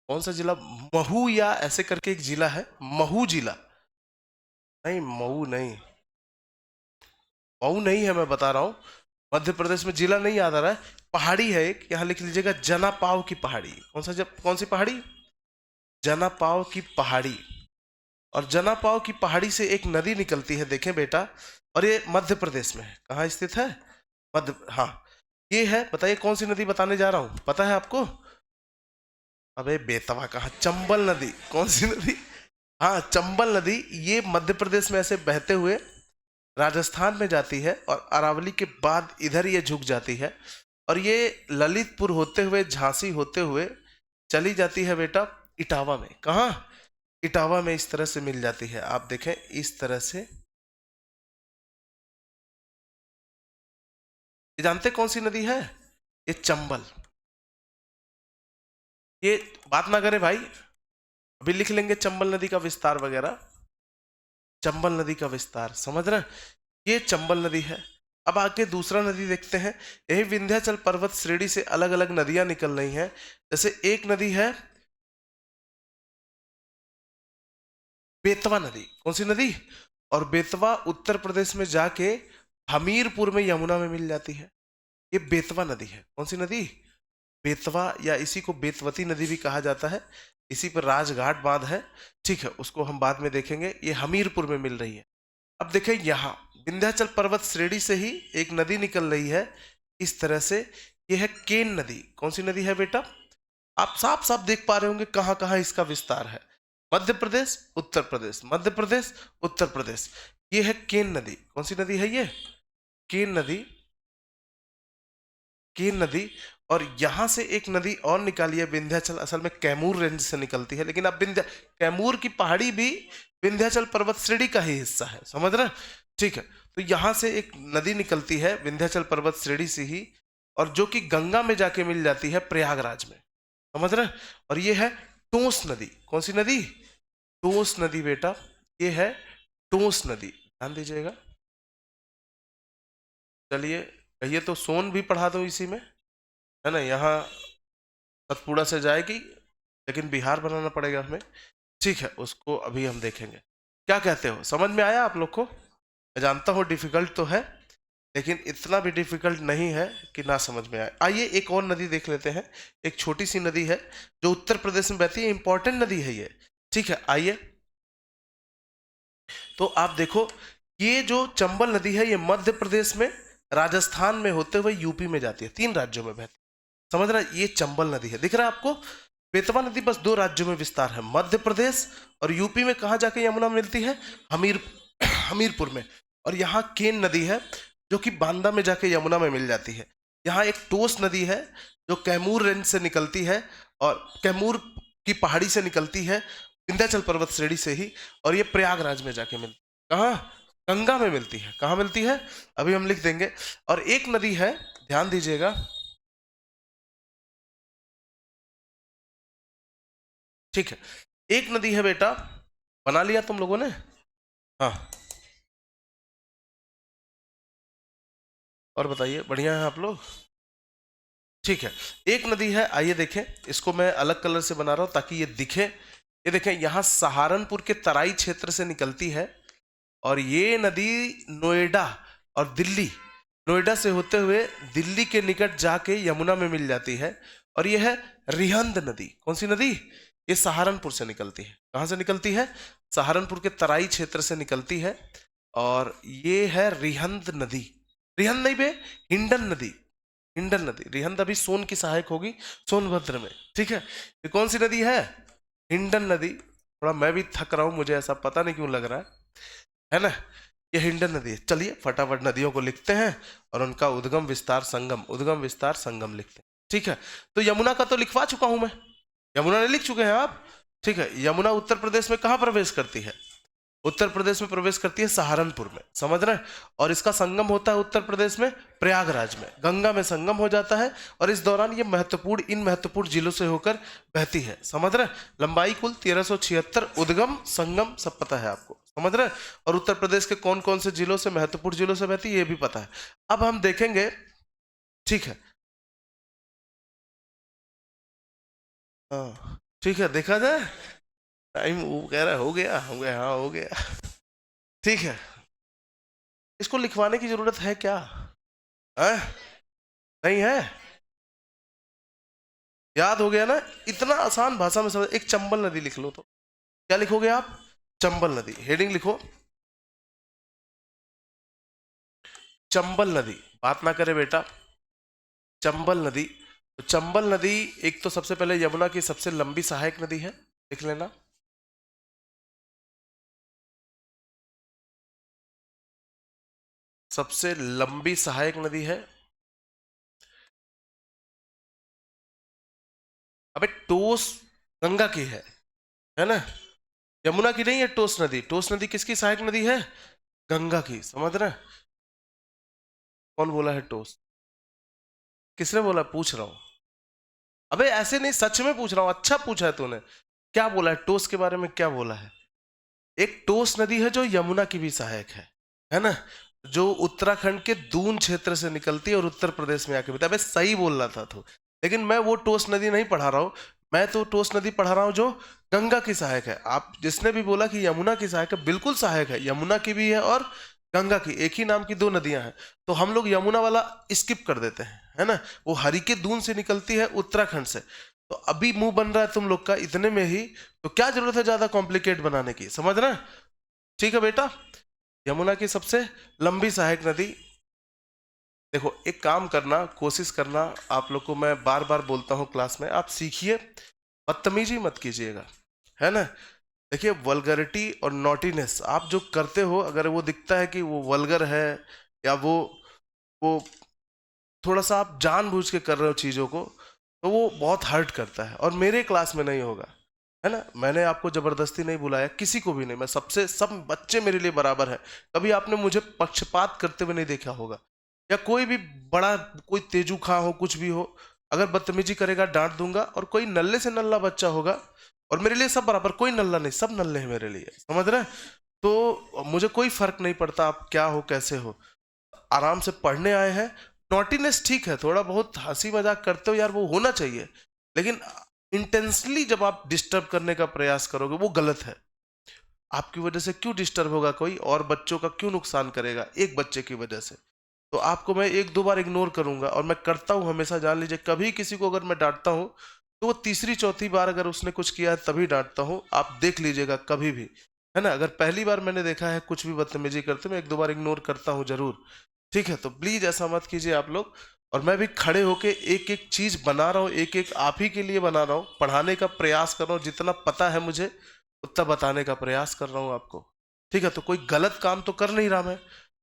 कौन सा जिला, महू या ऐसे करके एक जिला है, महू जिला, नहीं मऊ नहीं, मऊ नहीं है, मैं बता रहा हूं। मध्य प्रदेश में जिला नहीं याद आ रहा है, पहाड़ी है एक, यहां लिख लीजिएगा, जनापाव की पहाड़ी। कौन सा, जब कौन सी पहाड़ी, जनापाव की पहाड़ी। और जनापाव की पहाड़ी से एक नदी निकलती है, देखें बेटा, और ये मध्य प्रदेश में है। कहाँ स्थित है, मध्य, हाँ ये है। बताइए कौन सी नदी बताने जा रहा हूं, पता है आपको? अबे बेतवा कहाँ, चंबल नदी। कौन सी नदी, हाँ चंबल नदी। ये मध्य प्रदेश में ऐसे बहते हुए राजस्थान में जाती है, और अरावली के बाद इधर ये झुक जाती है, और ये ललितपुर होते हुए, झांसी होते हुए चली जाती है बेटा इटावा में। कहाँ, इटावा में इस तरह से मिल जाती है। आप देखें इस तरह से, ये जानते कौन सी नदी है, ये चंबल। ये बात ना करें भाई, अभी लिख लेंगे चंबल नदी का विस्तार वगैरह। चंबल नदी का विस्तार समझ रहे हैं? ये चंबल नदी है। अब आगे दूसरा नदी देखते हैं। यही विंध्याचल पर्वत श्रेणी से अलग अलग नदियां निकल रही हैं। जैसे एक नदी है बेतवा नदी। कौन सी नदी, और बेतवा उत्तर प्रदेश में जाके हमीरपुर में यमुना में मिल जाती है। ये बेतवा नदी है। कौन सी नदी, बेतवा, या इसी को बेतवती नदी भी कहा जाता है। इसी पर राजघाट बांध है, ठीक है, उसको हम बाद में देखेंगे। ये हमीरपुर में मिल रही है। अब देखें यहाँ विंध्याचल पर्वत श्रेणी से ही एक नदी निकल रही है इस तरह से, ये है केन नदी। कौन सी नदी है बेटा, आप साफ साफ देख पा रहे होंगे कहां कहां इसका विस्तार है। मध्य प्रदेश, उत्तर प्रदेश, मध्य प्रदेश, उत्तर प्रदेश। ये है केन नदी। कौन सी नदी है ये, केन नदी, केन नदी। और यहां से एक नदी और निकाली है विंध्याचल, असल में कैमूर रेंज से निकलती है, लेकिन अब कैमूर की पहाड़ी भी विंध्याचल पर्वत श्रेणी का ही हिस्सा है, समझ रहे हैं? ठीक है, तो यहां से एक नदी निकलती है विंध्याचल पर्वत श्रेणी से ही, और जो कि गंगा में जाके मिल जाती है प्रयागराज में, समझ रहे हैं? और ये है टोंस नदी। कौन सी नदी, टोंस नदी बेटा, ये है टोंस नदी, ध्यान दीजिएगा। चलिए कहिए तो सोन भी पढ़ा दो इसी में, है ना। यहाँ सतपुड़ा से जाएगी, लेकिन बिहार बनाना पड़ेगा हमें, ठीक है, उसको अभी हम देखेंगे। क्या कहते हो, समझ में आया आप लोग को? मैं जानता हूँ डिफिकल्ट तो है, लेकिन इतना भी डिफिकल्ट नहीं है कि ना समझ में आए। आइए एक और नदी देख लेते हैं। एक छोटी सी नदी है जो उत्तर प्रदेश में बहती है, इंपॉर्टेंट नदी है ये, ठीक है। आइए तो आप देखो, ये जो चंबल नदी है ये मध्य प्रदेश में, राजस्थान में होते हुए यूपी में जाती है, 3 राज्यों में बहती है, समझ रहा है? ये चंबल नदी है, दिख रहा है आपको? बेतवा नदी बस 2 राज्यों में विस्तार है, मध्य प्रदेश और यूपी में। कहाँ जाके यमुना मिलती है, हमीरपुर में। और यहाँ केन नदी है जो कि बांदा में जाके यमुना में मिल जाती है। यहाँ एक टोस नदी है जो कैमूर रेंज से निकलती है, और कैमूर की पहाड़ी से निकलती है, विंध्याचल पर्वत श्रेणी से ही, और ये प्रयागराज में जाके मिलती है। कहाँ, गंगा में मिलती है। कहाँ मिलती है, अभी हम लिख देंगे। और एक नदी है, ध्यान दीजिएगा, ठीक है, एक नदी है बेटा, बना लिया तुम लोगों ने? हाँ, और बताइए, बढ़िया है आप लोग? ठीक है, एक नदी है, आइए देखें। इसको मैं अलग कलर से बना रहा हूं ताकि ये दिखे। ये देखें, यहां सहारनपुर के तराई क्षेत्र से निकलती है, और ये नदी नोएडा और दिल्ली, नोएडा से होते हुए दिल्ली के निकट जाके यमुना में मिल जाती है। और ये है रिहंद नदी। कौन सी नदी, ये सहारनपुर से निकलती है। कहां से निकलती है, सहारनपुर के तराई क्षेत्र से निकलती है, और ये है रिहंद नदी। रिहंद नहीं बे, हिंडन नदी, हिंडन नदी। रिहंद अभी सोन की सहायक होगी, सोनभद्र में, ठीक है। ये कौन सी नदी है, हिंडन नदी। थोड़ा मैं भी थक रहा हूं, मुझे ऐसा पता नहीं क्यों लग रहा है ना। ये हिंडन नदी है। चलिए फटाफट नदियों को लिखते हैं और उनका उद्गम विस्तार संगम, उद्गम विस्तार संगम लिखते हैं, ठीक है। तो यमुना का तो लिखवा चुका हूं मैं, यमुना ने लिख चुके हैं आप, ठीक है। यमुना उत्तर प्रदेश में कहां प्रवेश करती है, उत्तर प्रदेश में प्रवेश करती है सहारनपुर में, समझ रहे हैं। और इसका संगम होता है उत्तर प्रदेश में प्रयागराज में, गंगा में संगम हो जाता है। और इस दौरान ये इन महत्वपूर्ण जिलों से होकर बहती है, समझ रहे हैं। लंबाई कुल 1376, उद्गम संगम सब पता है आपको, समझ रहे हैं। और उत्तर प्रदेश के कौन कौन से जिलों से, महत्वपूर्ण जिलों से बहती है, ये भी पता है। अब हम देखेंगे, ठीक है, हाँ ठीक है, देखा जाए टाइम, वो कह रहा है हो गया, हो गया, हाँ हो गया। ठीक है, इसको लिखवाने की जरूरत है क्या? है? नहीं है? याद हो गया ना? इतना आसान भाषा में समझ। एक चंबल नदी लिख लो तो। क्या लिखोगे आप? चंबल नदी। हेडिंग लिखो, चंबल नदी। बात ना करे बेटा, चंबल नदी। तो चंबल नदी एक तो सबसे पहले यमुना की सबसे लंबी सहायक नदी है, लिख लेना। सबसे लंबी सहायक नदी है। अबे टोस गंगा की है ना? यमुना की नहीं है टोस नदी। टोस नदी किसकी सहायक नदी है? गंगा की, समझ रहे हैं? कौन बोला है टोस? किसने बोला? पूछ रहा हूं। अबे ऐसे नहीं, सच में पूछ रहा हूं, अच्छा पूछा है तूने। क्या बोला है टोस के बारे में? क्या बोला है? एक टोस नदी है जो यमुना की भी सहायक है ना? जो उत्तराखंड के दून क्षेत्र से निकलती है और उत्तर प्रदेश में आके मिलता है। अबे सही बोल रहा था तू, लेकिन मैं वो टोस नदी नहीं पढ़ा रहा हूं। मैं तो टोस नदी पढ़ा रहा हूं जो गंगा की सहायक है। आप जिसने भी बोला कि यमुना की सहायक है, बिल्कुल सहायक है, यमुना की भी है और गंगा की। एक ही नाम की दो नदियां हैं, तो हम लोग यमुना वाला स्किप कर देते हैं, है ना? वो हरि के दून से निकलती है उत्तराखंड से। तो अभी मुंह बन रहा है तुम लोग का इतने में ही, तो क्या जरूरत है ज्यादा कॉम्प्लिकेट बनाने की, समझ रहे हैं? ठीक है बेटा, यमुना की सबसे लंबी सहायक नदी। देखो एक काम करना, कोशिश करना, आप लोग को मैं बार बार बोलता हूं क्लास में, आप सीखिए, बदतमीजी मत कीजिएगा, है ना? देखिए वल्गरिटी और नॉटीनेस आप जो करते हो, अगर वो दिखता है कि वो वल्गर है या वो थोड़ा सा आप जानबूझ के कर रहे हो चीजों को, तो वो बहुत हर्ट करता है, और मेरे क्लास में नहीं होगा, है ना? मैंने आपको जबरदस्ती नहीं बुलाया, किसी को भी नहीं। मैं सबसे, सब बच्चे मेरे लिए बराबर है। कभी आपने मुझे पक्षपात करते हुए नहीं देखा होगा। या कोई भी बड़ा, कोई तेजू खां हो, कुछ भी हो, अगर बदतमीजी करेगा डांट दूंगा। और कोई नल्ले से नल्ला बच्चा होगा, और मेरे लिए सब बराबर, कोई नल्ला नहीं, सब नल्ले हैं मेरे लिए, समझ रहे हैं? तो मुझे कोई फर्क नहीं पड़ता आप क्या हो, कैसे हो। आराम से पढ़ने आए हैं। नॉटीनेस ठीक है, थोड़ा बहुत हंसी मजाक करते हो यार, वो होना चाहिए, लेकिन इंटेंसली जब आप डिस्टर्ब करने का प्रयास करोगे वो गलत है। आपकी वजह से क्यों डिस्टर्ब होगा कोई, और बच्चों का क्यों नुकसान करेगा एक बच्चे की वजह से? तो आपको मैं एक दो बार इग्नोर करूंगा, और मैं करता हूं हमेशा, जान लीजिए। कभी किसी को अगर मैं डांटता हूं, तो वो तीसरी चौथी बार अगर उसने कुछ किया है तभी डांटता हूं, आप देख लीजिएगा कभी भी, है ना? अगर पहली बार मैंने देखा है कुछ भी बदतमीजी करते, मैं एक दो बार इग्नोर करता हूं जरूर। ठीक है, तो प्लीज ऐसा मत कीजिए आप लोग। और मैं भी खड़े होके एक एक चीज बना रहा हूँ, एक एक आप ही के लिए बना रहा हूँ, पढ़ाने का प्रयास कर रहा हूँ, जितना पता है मुझे उतना बताने का प्रयास कर रहा हूँ आपको। ठीक है, तो कोई गलत काम तो कर नहीं रहा मैं,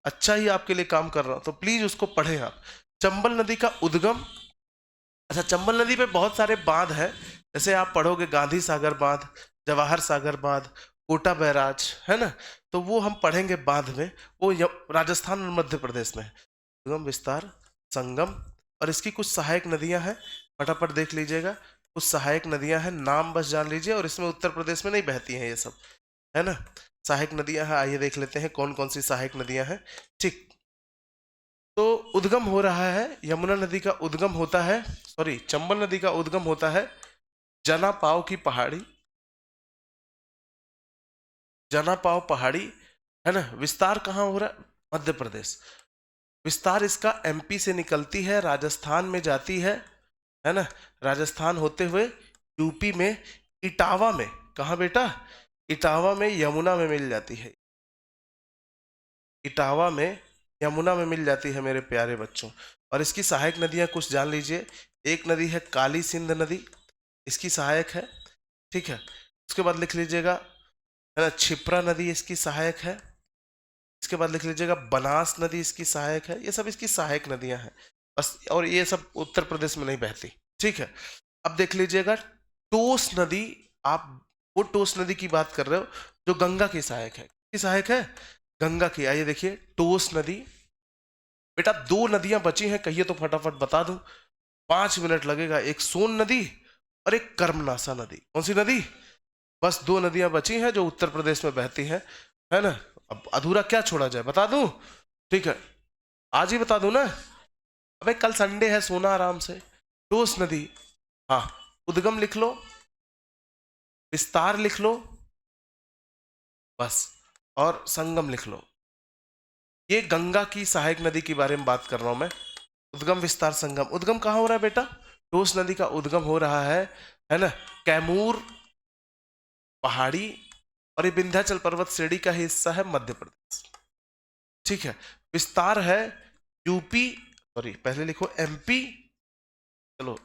अच्छा ही आपके लिए काम कर रहा हूँ, तो प्लीज उसको पढ़ें आप। चंबल नदी का उद्गम। अच्छा, चंबल नदी पे बहुत सारे बांध हैं, जैसे आप पढ़ोगे गांधी सागर बांध, जवाहर सागर बांध, कोटा बैराज, है ना? तो वो हम पढ़ेंगे बांध में। वो राजस्थान और मध्य प्रदेश में है। उद्गम, विस्तार, संगम, और इसकी कुछ सहायक नदियां हैं, फटाफट देख लीजिएगा। कुछ सहायक नदियां हैं, नाम बस जान लीजिए, और इसमें उत्तर प्रदेश में नहीं बहती हैं ये सब, है ना? सहायक नदियां हैं, आइए देख लेते हैं कौन कौन सी सहायक नदियां हैं। ठीक, तो उद्गम हो रहा है, यमुना नदी का उद्गम होता है, सॉरी चंबल नदी का उद्गम होता है जनापाव की पहाड़ी, जनापाव पहाड़ी, है ना? विस्तार कहाँ हो रहा है? मध्य प्रदेश। विस्तार इसका एमपी से निकलती है, राजस्थान में जाती है ना? राजस्थान होते हुए यूपी में, इटावा में, कहाँ बेटा? इटावा में यमुना में मिल जाती है। इटावा में यमुना में मिल जाती है मेरे प्यारे बच्चों। और इसकी सहायक नदियां कुछ जान लीजिए। एक नदी है काली सिंध नदी, इसकी सहायक है, ठीक है? उसके बाद लिख लीजिएगा, है ना, क्षिप्रा नदी इसकी सहायक है। इसके बाद लिख लीजिएगा बनास नदी इसकी सहायक है। ये सब इसकी सहायक नदियां हैं बस, और ये सब उत्तर प्रदेश में नहीं बहती, ठीक है? अब देख लीजिएगा टोस नदी। आप वो टोस नदी की बात कर रहे हो जो गंगा की सहायक है। किसकी सहायक है? गंगा की। आइए देखिए टोस नदी। बेटा दो नदियां बची हैं, कहिए तो फटाफट बता दूं, 5 मिनट लगेगा। एक सोन नदी और एक कर्मनासा नदी। कौन सी नदी? बस दो नदियां बची हैं जो उत्तर प्रदेश में बहती हैं, है ना? अब अधूरा क्या छोड़ा जाए, बता दूं? ठीक है, आज ही बता दूं ना? अबे कल संडे है, सोना आराम से। टोस नदी, हाँ, उद्गम लिख लो, विस्तार लिख लो बस, और संगम लिख लो। ये गंगा की सहायक नदी के बारे में बात कर रहा हूं मैं। उद्गम विस्तार संगम। उद्गम कहाँ हो रहा है बेटा? टोस नदी का उद्गम हो रहा है ना, कैमूर पहाड़ी, और ये विंध्याचल पर्वत श्रेणी का हिस्सा है मध्य प्रदेश। ठीक है। विस्तार है यूपी, सॉरी पहले लिखो एमपी, चलो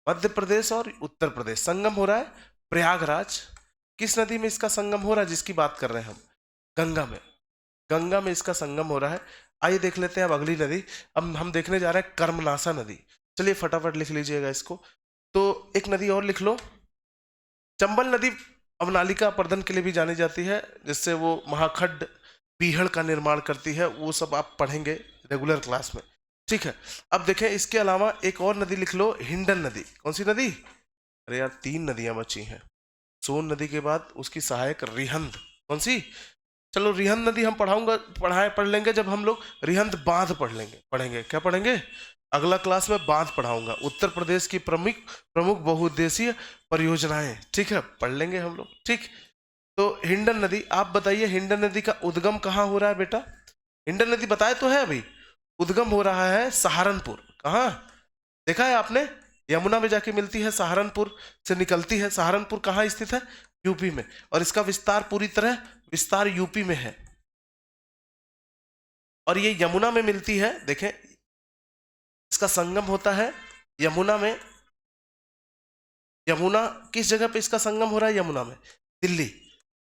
मध्य प्रदेश और उत्तर प्रदेश। संगम हो रहा है प्रयागराज। किस नदी में इसका संगम हो रहा है जिसकी बात कर रहे हैं हम? गंगा में। गंगा में इसका संगम हो रहा है। आइए देख लेते हैं अब अगली नदी। अब हम देखने जा रहे हैं कर्मनासा नदी। चलिए फटाफट लिख लीजिएगा इसको। तो एक नदी और लिख लो, चंबल नदी अवनालिका अपर्दन के लिए भी जानी जाती है, जिससे वो महाखड्ड बीहड़ का निर्माण करती है। वो सब आप पढ़ेंगे रेगुलर क्लास में। ठीक है। अब देखें इसके अलावा एक और नदी लिख लो, हिंडन नदी। कौन सी नदी? अरे यार 3 नदियां बची हैं। सोन नदी के बाद उसकी सहायक रिहंद। कौन सी? चलो रिहंद नदी हम पढ़ लेंगे जब हम लोग रिहंद बांध पढ़ेंगे। क्या पढ़ेंगे? अगला क्लास में बांध पढ़ाऊंगा। उत्तर प्रदेश की प्रमुख बहुउद्देशीय परियोजनाएं। ठीक है, पढ़ लेंगे हम लोग। ठीक। तो हिंडन नदी, आप बताइए हिंडन नदी का उद्गम कहाँ हो रहा है बेटा? हिंडन नदी बताए तो है अभी। उद्गम हो रहा है सहारनपुर। कहाँ देखा है आपने? यमुना में जाके मिलती है, सहारनपुर से निकलती है। सहारनपुर कहाँ स्थित है? यूपी में। और इसका विस्तार यूपी में है। और ये यमुना में मिलती है। देखें इसका संगम होता है यमुना में। यमुना किस जगह पे इसका संगम हो रहा है? यमुना में। दिल्ली।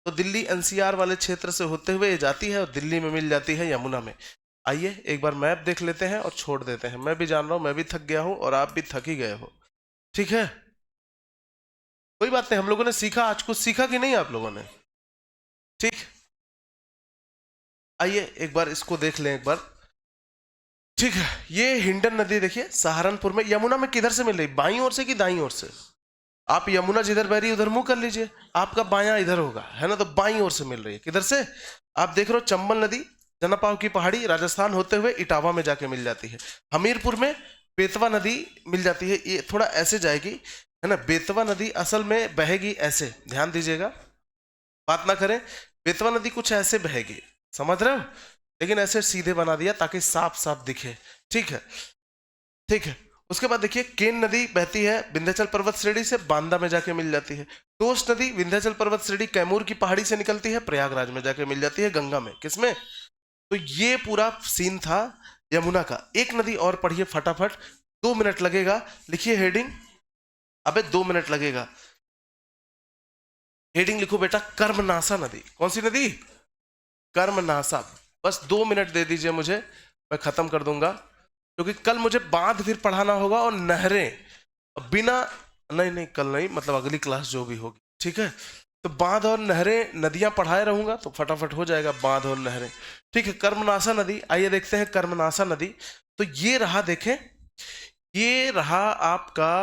तो दिल्ली एनसीआर वाले क्षेत्र से होते हुए ये जाती है और दिल्ली में मिल जाती है यमुना में। आइए एक बार मैप देख लेते हैं और छोड़ देते हैं। मैं भी जान रहा हूं, मैं भी थक गया हूं और आप भी थक ही गए हो। ठीक है, कोई बात नहीं। हम लोगों ने सीखा, आज कुछ सीखा कि नहीं आप लोगों ने? ठीक। आइए एक बार इसको देख लें एक बार। ठीक है, ये हिंडन नदी देखिए सहारनपुर में। यमुना में किधर से मिल रही? बाईं ओर से कि दाईं ओर से? आप यमुना जिधर बह रही है उधर मुंह कर लीजिए, आपका बायां इधर होगा, है ना? तो बाईं ओर से मिल रही है। किधर से? आप देख रहे हो चंबल नदी जनापाव की पहाड़ी राजस्थान होते हुए इटावा में जाके मिल जाती है। हमीरपुर में बेतवा नदी मिल जाती है। ये थोड़ा ऐसे जाएगी, है ना? बेतवा नदी असल में बहेगी ऐसे, ध्यान दीजिएगा, बात ना करें। बेतवा नदी कुछ ऐसे बहेगी, समझ रहे हो? लेकिन ऐसे सीधे बना दिया ताकि साफ साफ दिखे। ठीक है, ठीक है। उसके बाद देखिए केन नदी बहती है विंध्याचल पर्वत श्रेणी से, बांदा में जाके मिल जाती है। टोस नदी विंध्याचल पर्वत श्रेणी कैमूर की पहाड़ी से निकलती है, प्रयागराज में जाके मिल जाती है गंगा में। किसमें? तो ये पूरा सीन था यमुना का। एक नदी और पढ़िए फटाफट, 2 मिनट लगेगा। लिखिए हेडिंग। अबे 2 मिनट लगेगा। हेडिंग लिखो बेटा, कर्मनासा नदी। कौन सी नदी? कर्मनासा। बस 2 मिनट दे दीजिए मुझे, मैं खत्म कर दूंगा, क्योंकि कल मुझे बांध फिर पढ़ाना होगा और नहरें बिना, नहीं कल नहीं, मतलब अगली क्लास जो भी होगी। ठीक है, तो बांध और नहरें नदियां पढ़ाए रहूंगा तो फटाफट हो जाएगा बांध और नहरें। ठीक है, कर्मनासा नदी। आइए देखते हैं कर्मनासा नदी। तो ये रहा, देखें ये रहा आपका,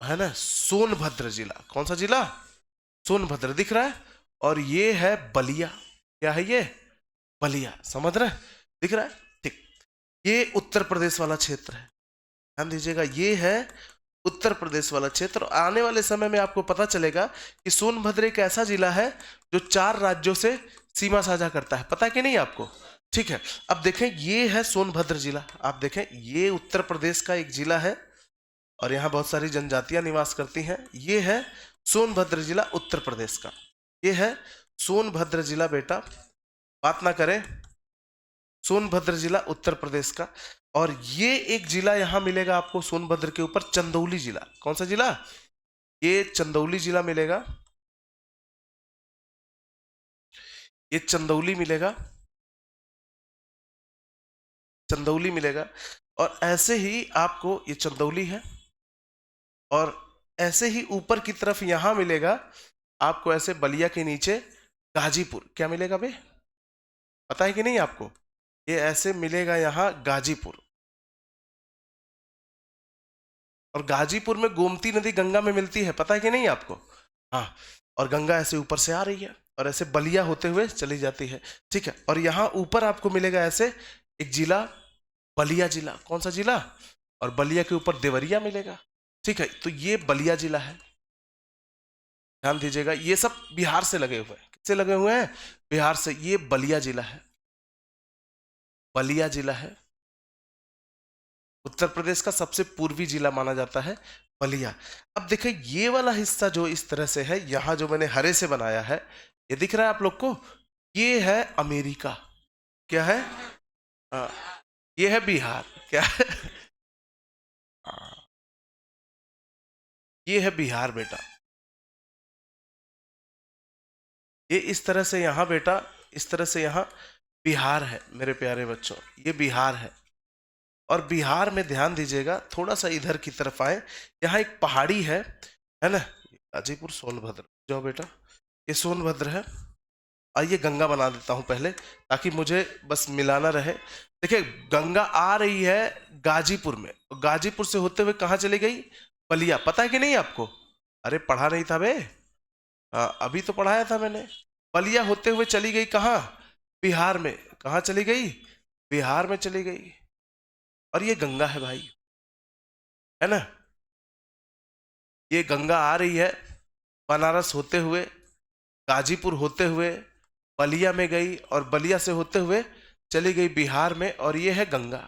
है ना, सोनभद्र जिला। कौन सा जिला? सोनभद्र दिख रहा है। और ये है बलिया। क्या है ये? बलिया। समझ रहे हैं? दिख रहा है? ठीक। ये उत्तर प्रदेश वाला क्षेत्र है, ध्यान दीजिएगा, ये है उत्तर प्रदेश वाला क्षेत्र। आने वाले समय में आपको पता चलेगा कि सोनभद्र एक ऐसा जिला है जो 4 राज्यों से सीमा साझा करता है। पता है कि नहीं आपको? ठीक है, अब देखें ये है सोनभद्र जिला। आप देखें ये उत्तर प्रदेश का एक जिला है और यहाँ बहुत सारी जनजातियां निवास करती हैं। ये है सोनभद्र जिला उत्तर प्रदेश का। ये है सोनभद्र जिला बेटा, बात ना करें, सोनभद्र जिला उत्तर प्रदेश का। और ये एक जिला यहां मिलेगा आपको सोनभद्र के ऊपर, चंदौली जिला। कौन सा जिला? ये चंदौली जिला मिलेगा, ये चंदौली मिलेगा, चंदौली मिलेगा। और ऐसे ही आपको ये चंदौली है, और ऐसे ही ऊपर की तरफ यहां मिलेगा आपको, ऐसे बलिया के नीचे गाजीपुर। क्या मिलेगा बे? पता है कि नहीं आपको? ये ऐसे मिलेगा यहां गाजीपुर। और गाजीपुर में गोमती नदी गंगा में मिलती है, पता है कि नहीं आपको? हाँ, और गंगा ऐसे ऊपर से आ रही है और ऐसे बलिया होते हुए चली जाती है। ठीक है, और यहाँ ऊपर आपको मिलेगा ऐसे एक जिला, बलिया जिला। कौन सा जिला? और बलिया के ऊपर देवरिया मिलेगा। ठीक है, तो ये बलिया जिला है। ध्यान दीजिएगा, ये सब बिहार से लगे हुए हैं। किससे लगे हुए हैं? बिहार से। ये बलिया जिला है, बलिया जिला है, उत्तर प्रदेश का सबसे पूर्वी जिला माना जाता है बलिया। अब देखिए ये वाला हिस्सा जो इस तरह से है, यहां जो मैंने हरे से बनाया है, ये दिख रहा है आप लोग को, ये है अमेरिका। क्या है? आ, ये है बिहार। क्या है? आ, ये है बिहार बेटा। ये इस तरह से यहां बेटा, इस तरह से यहां बिहार है मेरे प्यारे बच्चों, ये बिहार है। और बिहार में ध्यान दीजिएगा, थोड़ा सा इधर की तरफ आए, यहाँ एक पहाड़ी है ना, गाजीपुर सोनभद्र, जाओ बेटा, ये सोनभद्र है। आइए गंगा बना देता हूं पहले, ताकि मुझे बस मिलाना रहे। देखिए गंगा आ रही है गाजीपुर में, गाजीपुर से होते हुए कहाँ चली गई? बलिया। पता है कि नहीं आपको? अरे पढ़ा नहीं था बे? अभी तो पढ़ाया था मैंने। बलिया होते हुए चली गई कहाँ? बिहार में। कहाँ चली गई? बिहार में चली गई। और ये गंगा है भाई, है ना, ये गंगा आ रही है बनारस होते हुए, गाजीपुर होते हुए बलिया में गई, और बलिया से होते हुए चली गई बिहार में, और ये है गंगा,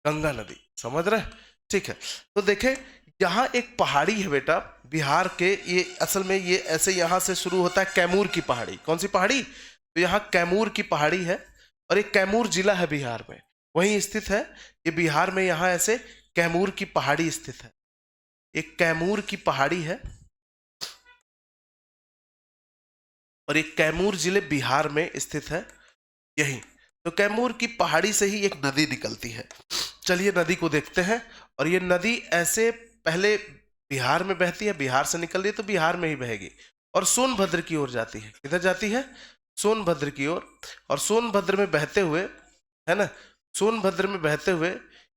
गंगा नदी। समझ रहे? ठीक है। तो देखें यहाँ एक पहाड़ी है बेटा बिहार के, ये असल में ये ऐसे यहां से शुरू होता है, कैमूर की पहाड़ी। कौन सी पहाड़ी? तो यहाँ कैमूर की पहाड़ी है, और एक कैमूर जिला है बिहार में, वहीं स्थित है ये बिहार में। यहाँ ऐसे कैमूर की पहाड़ी स्थित है, एक कैमूर की पहाड़ी है, और एक कैमूर जिले बिहार में स्थित है यही। तो कैमूर की पहाड़ी से ही एक नदी निकलती है। चलिए नदी को देखते हैं। और ये नदी ऐसे पहले बिहार में बहती है, बिहार से निकल रही है तो बिहार में ही बहेगी, और सोनभद्र की ओर जाती है। किधर जाती है? सोनभद्र की ओर। और सोनभद्र में बहते हुए, है ना, सोनभद्र में बहते हुए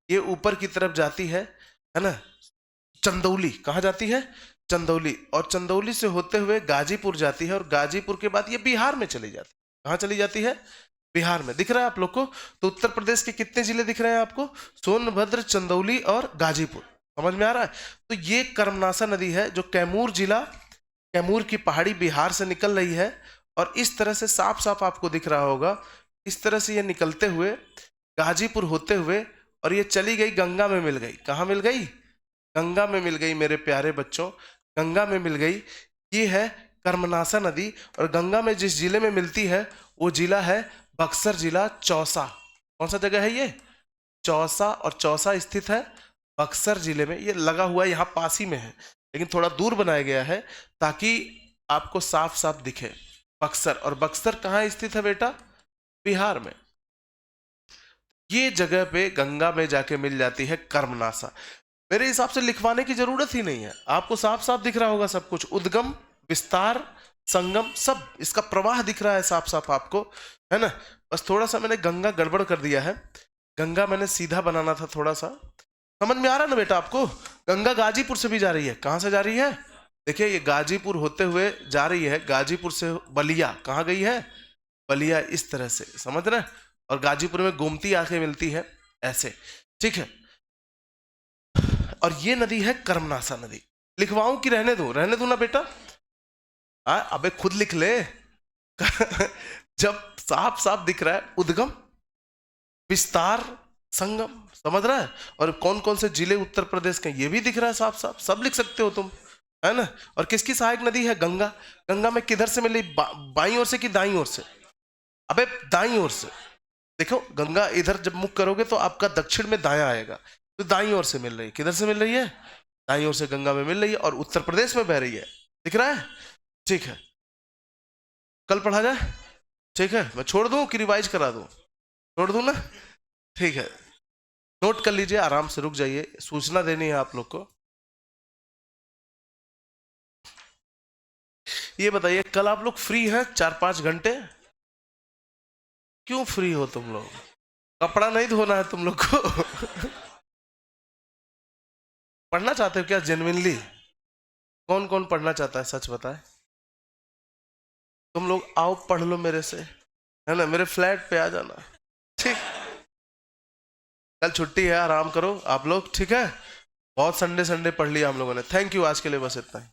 ये ऊपर की तरफ जाती है ना, चंदौली। कहाँ जाती है? चंदौली। और चंदौली से होते हुए गाजीपुर जाती है, और गाजीपुर के बाद ये बिहार में चली जाती है। कहाँ चली जाती है? बिहार में। दिख रहा है आप लोग को? तो उत्तर प्रदेश के कितने जिले दिख रहे हैं आपको? सोनभद्र, चंदौली और गाजीपुर। समझ में आ रहा है? तो ये कर्मनासा नदी है, जो कैमूर जिला, कैमूर की पहाड़ी बिहार से निकल रही है, और इस तरह से साफ साफ आपको दिख रहा होगा, इस तरह से ये निकलते हुए गाजीपुर होते हुए, और ये चली गई गंगा में मिल गई। कहाँ मिल गई? गंगा में मिल गई मेरे प्यारे बच्चों, गंगा में मिल गई। ये है कर्मनासा नदी, और गंगा में जिस जिले में मिलती है वो जिला है बक्सर जिला, चौसा। कौन सा जगह है ये? चौसा। और चौसा स्थित है बक्सर जिले में। ये लगा हुआ है, यहाँ पास ही में है, लेकिन थोड़ा दूर बनाया गया है ताकि आपको साफ साफ दिखे बक्सर। और बक्सर कहाँ स्थित है बेटा? बिहार में। ये जगह पे गंगा में जाके मिल जाती है कर्मनासा। मेरे हिसाब से लिखवाने की जरूरत ही नहीं है, आपको साफ साफ दिख रहा होगा सब कुछ, उद्गम, विस्तार, संगम, सब इसका प्रवाह दिख रहा है साफ साफ आपको, है ना। बस थोड़ा सा मैंने गंगा गड़बड़ कर दिया है, गंगा मैंने सीधा बनाना था थोड़ा सा। समझ में आ रहा ना बेटा आपको? गंगा गाजीपुर से भी जा रही है। कहां से जा रही है? देखिए ये गाजीपुर होते हुए जा रही है, गाजीपुर से बलिया। कहाँ गई है? बलिया। इस तरह से, समझ रहे? और गाजीपुर में गोमती आके मिलती है ऐसे, ठीक है। और ये नदी है कर्मनासा नदी। लिखवाऊं कि रहने दूं? रहने दूं ना बेटा? अबे खुद लिख ले। जब साफ साफ दिख रहा है उद्गम, विस्तार, संगम, समझ रहा है? और कौन कौन से जिले उत्तर प्रदेश के ये भी दिख रहा है साफ साफ, सब लिख सकते हो तुम, है ना। और किसकी सहायक नदी है? गंगा। गंगा में किधर से मिली? बाईं ओर से कि दाईं ओर से? अबे दाईं ओर से। देखो गंगा इधर जब मुख करोगे तो आपका दक्षिण में दाया आएगा, तो दाईं ओर से मिल रही है। किधर से मिल रही है? दाईं ओर से गंगा में मिल रही है, और उत्तर प्रदेश में बह रही है। दिख रहा है? ठीक है, कल पढ़ा जाए। ठीक है, मैं छोड़ दूं कि रिवाइज करा दूं? छोड़ दूं ना? ठीक है, नोट कर लीजिए, आराम से रुक जाइए, सूचना देनी है आप लोग को। ये बताइए कल आप लोग फ्री हैं 4-5 घंटे? क्यों फ्री हो तुम लोग? कपड़ा नहीं धोना है तुम लोग को? पढ़ना चाहते हो क्या जेन्युइनली? कौन कौन पढ़ना चाहता है सच बताए? तुम लोग आओ पढ़ लो मेरे से, है ना, मेरे फ्लैट पे आ जाना। ठीक, कल छुट्टी है, आराम करो आप लोग, ठीक है। बहुत संडे संडे पढ़ लिया हम लोगों ने। थैंक यू, आज के लिए बस इतना ही।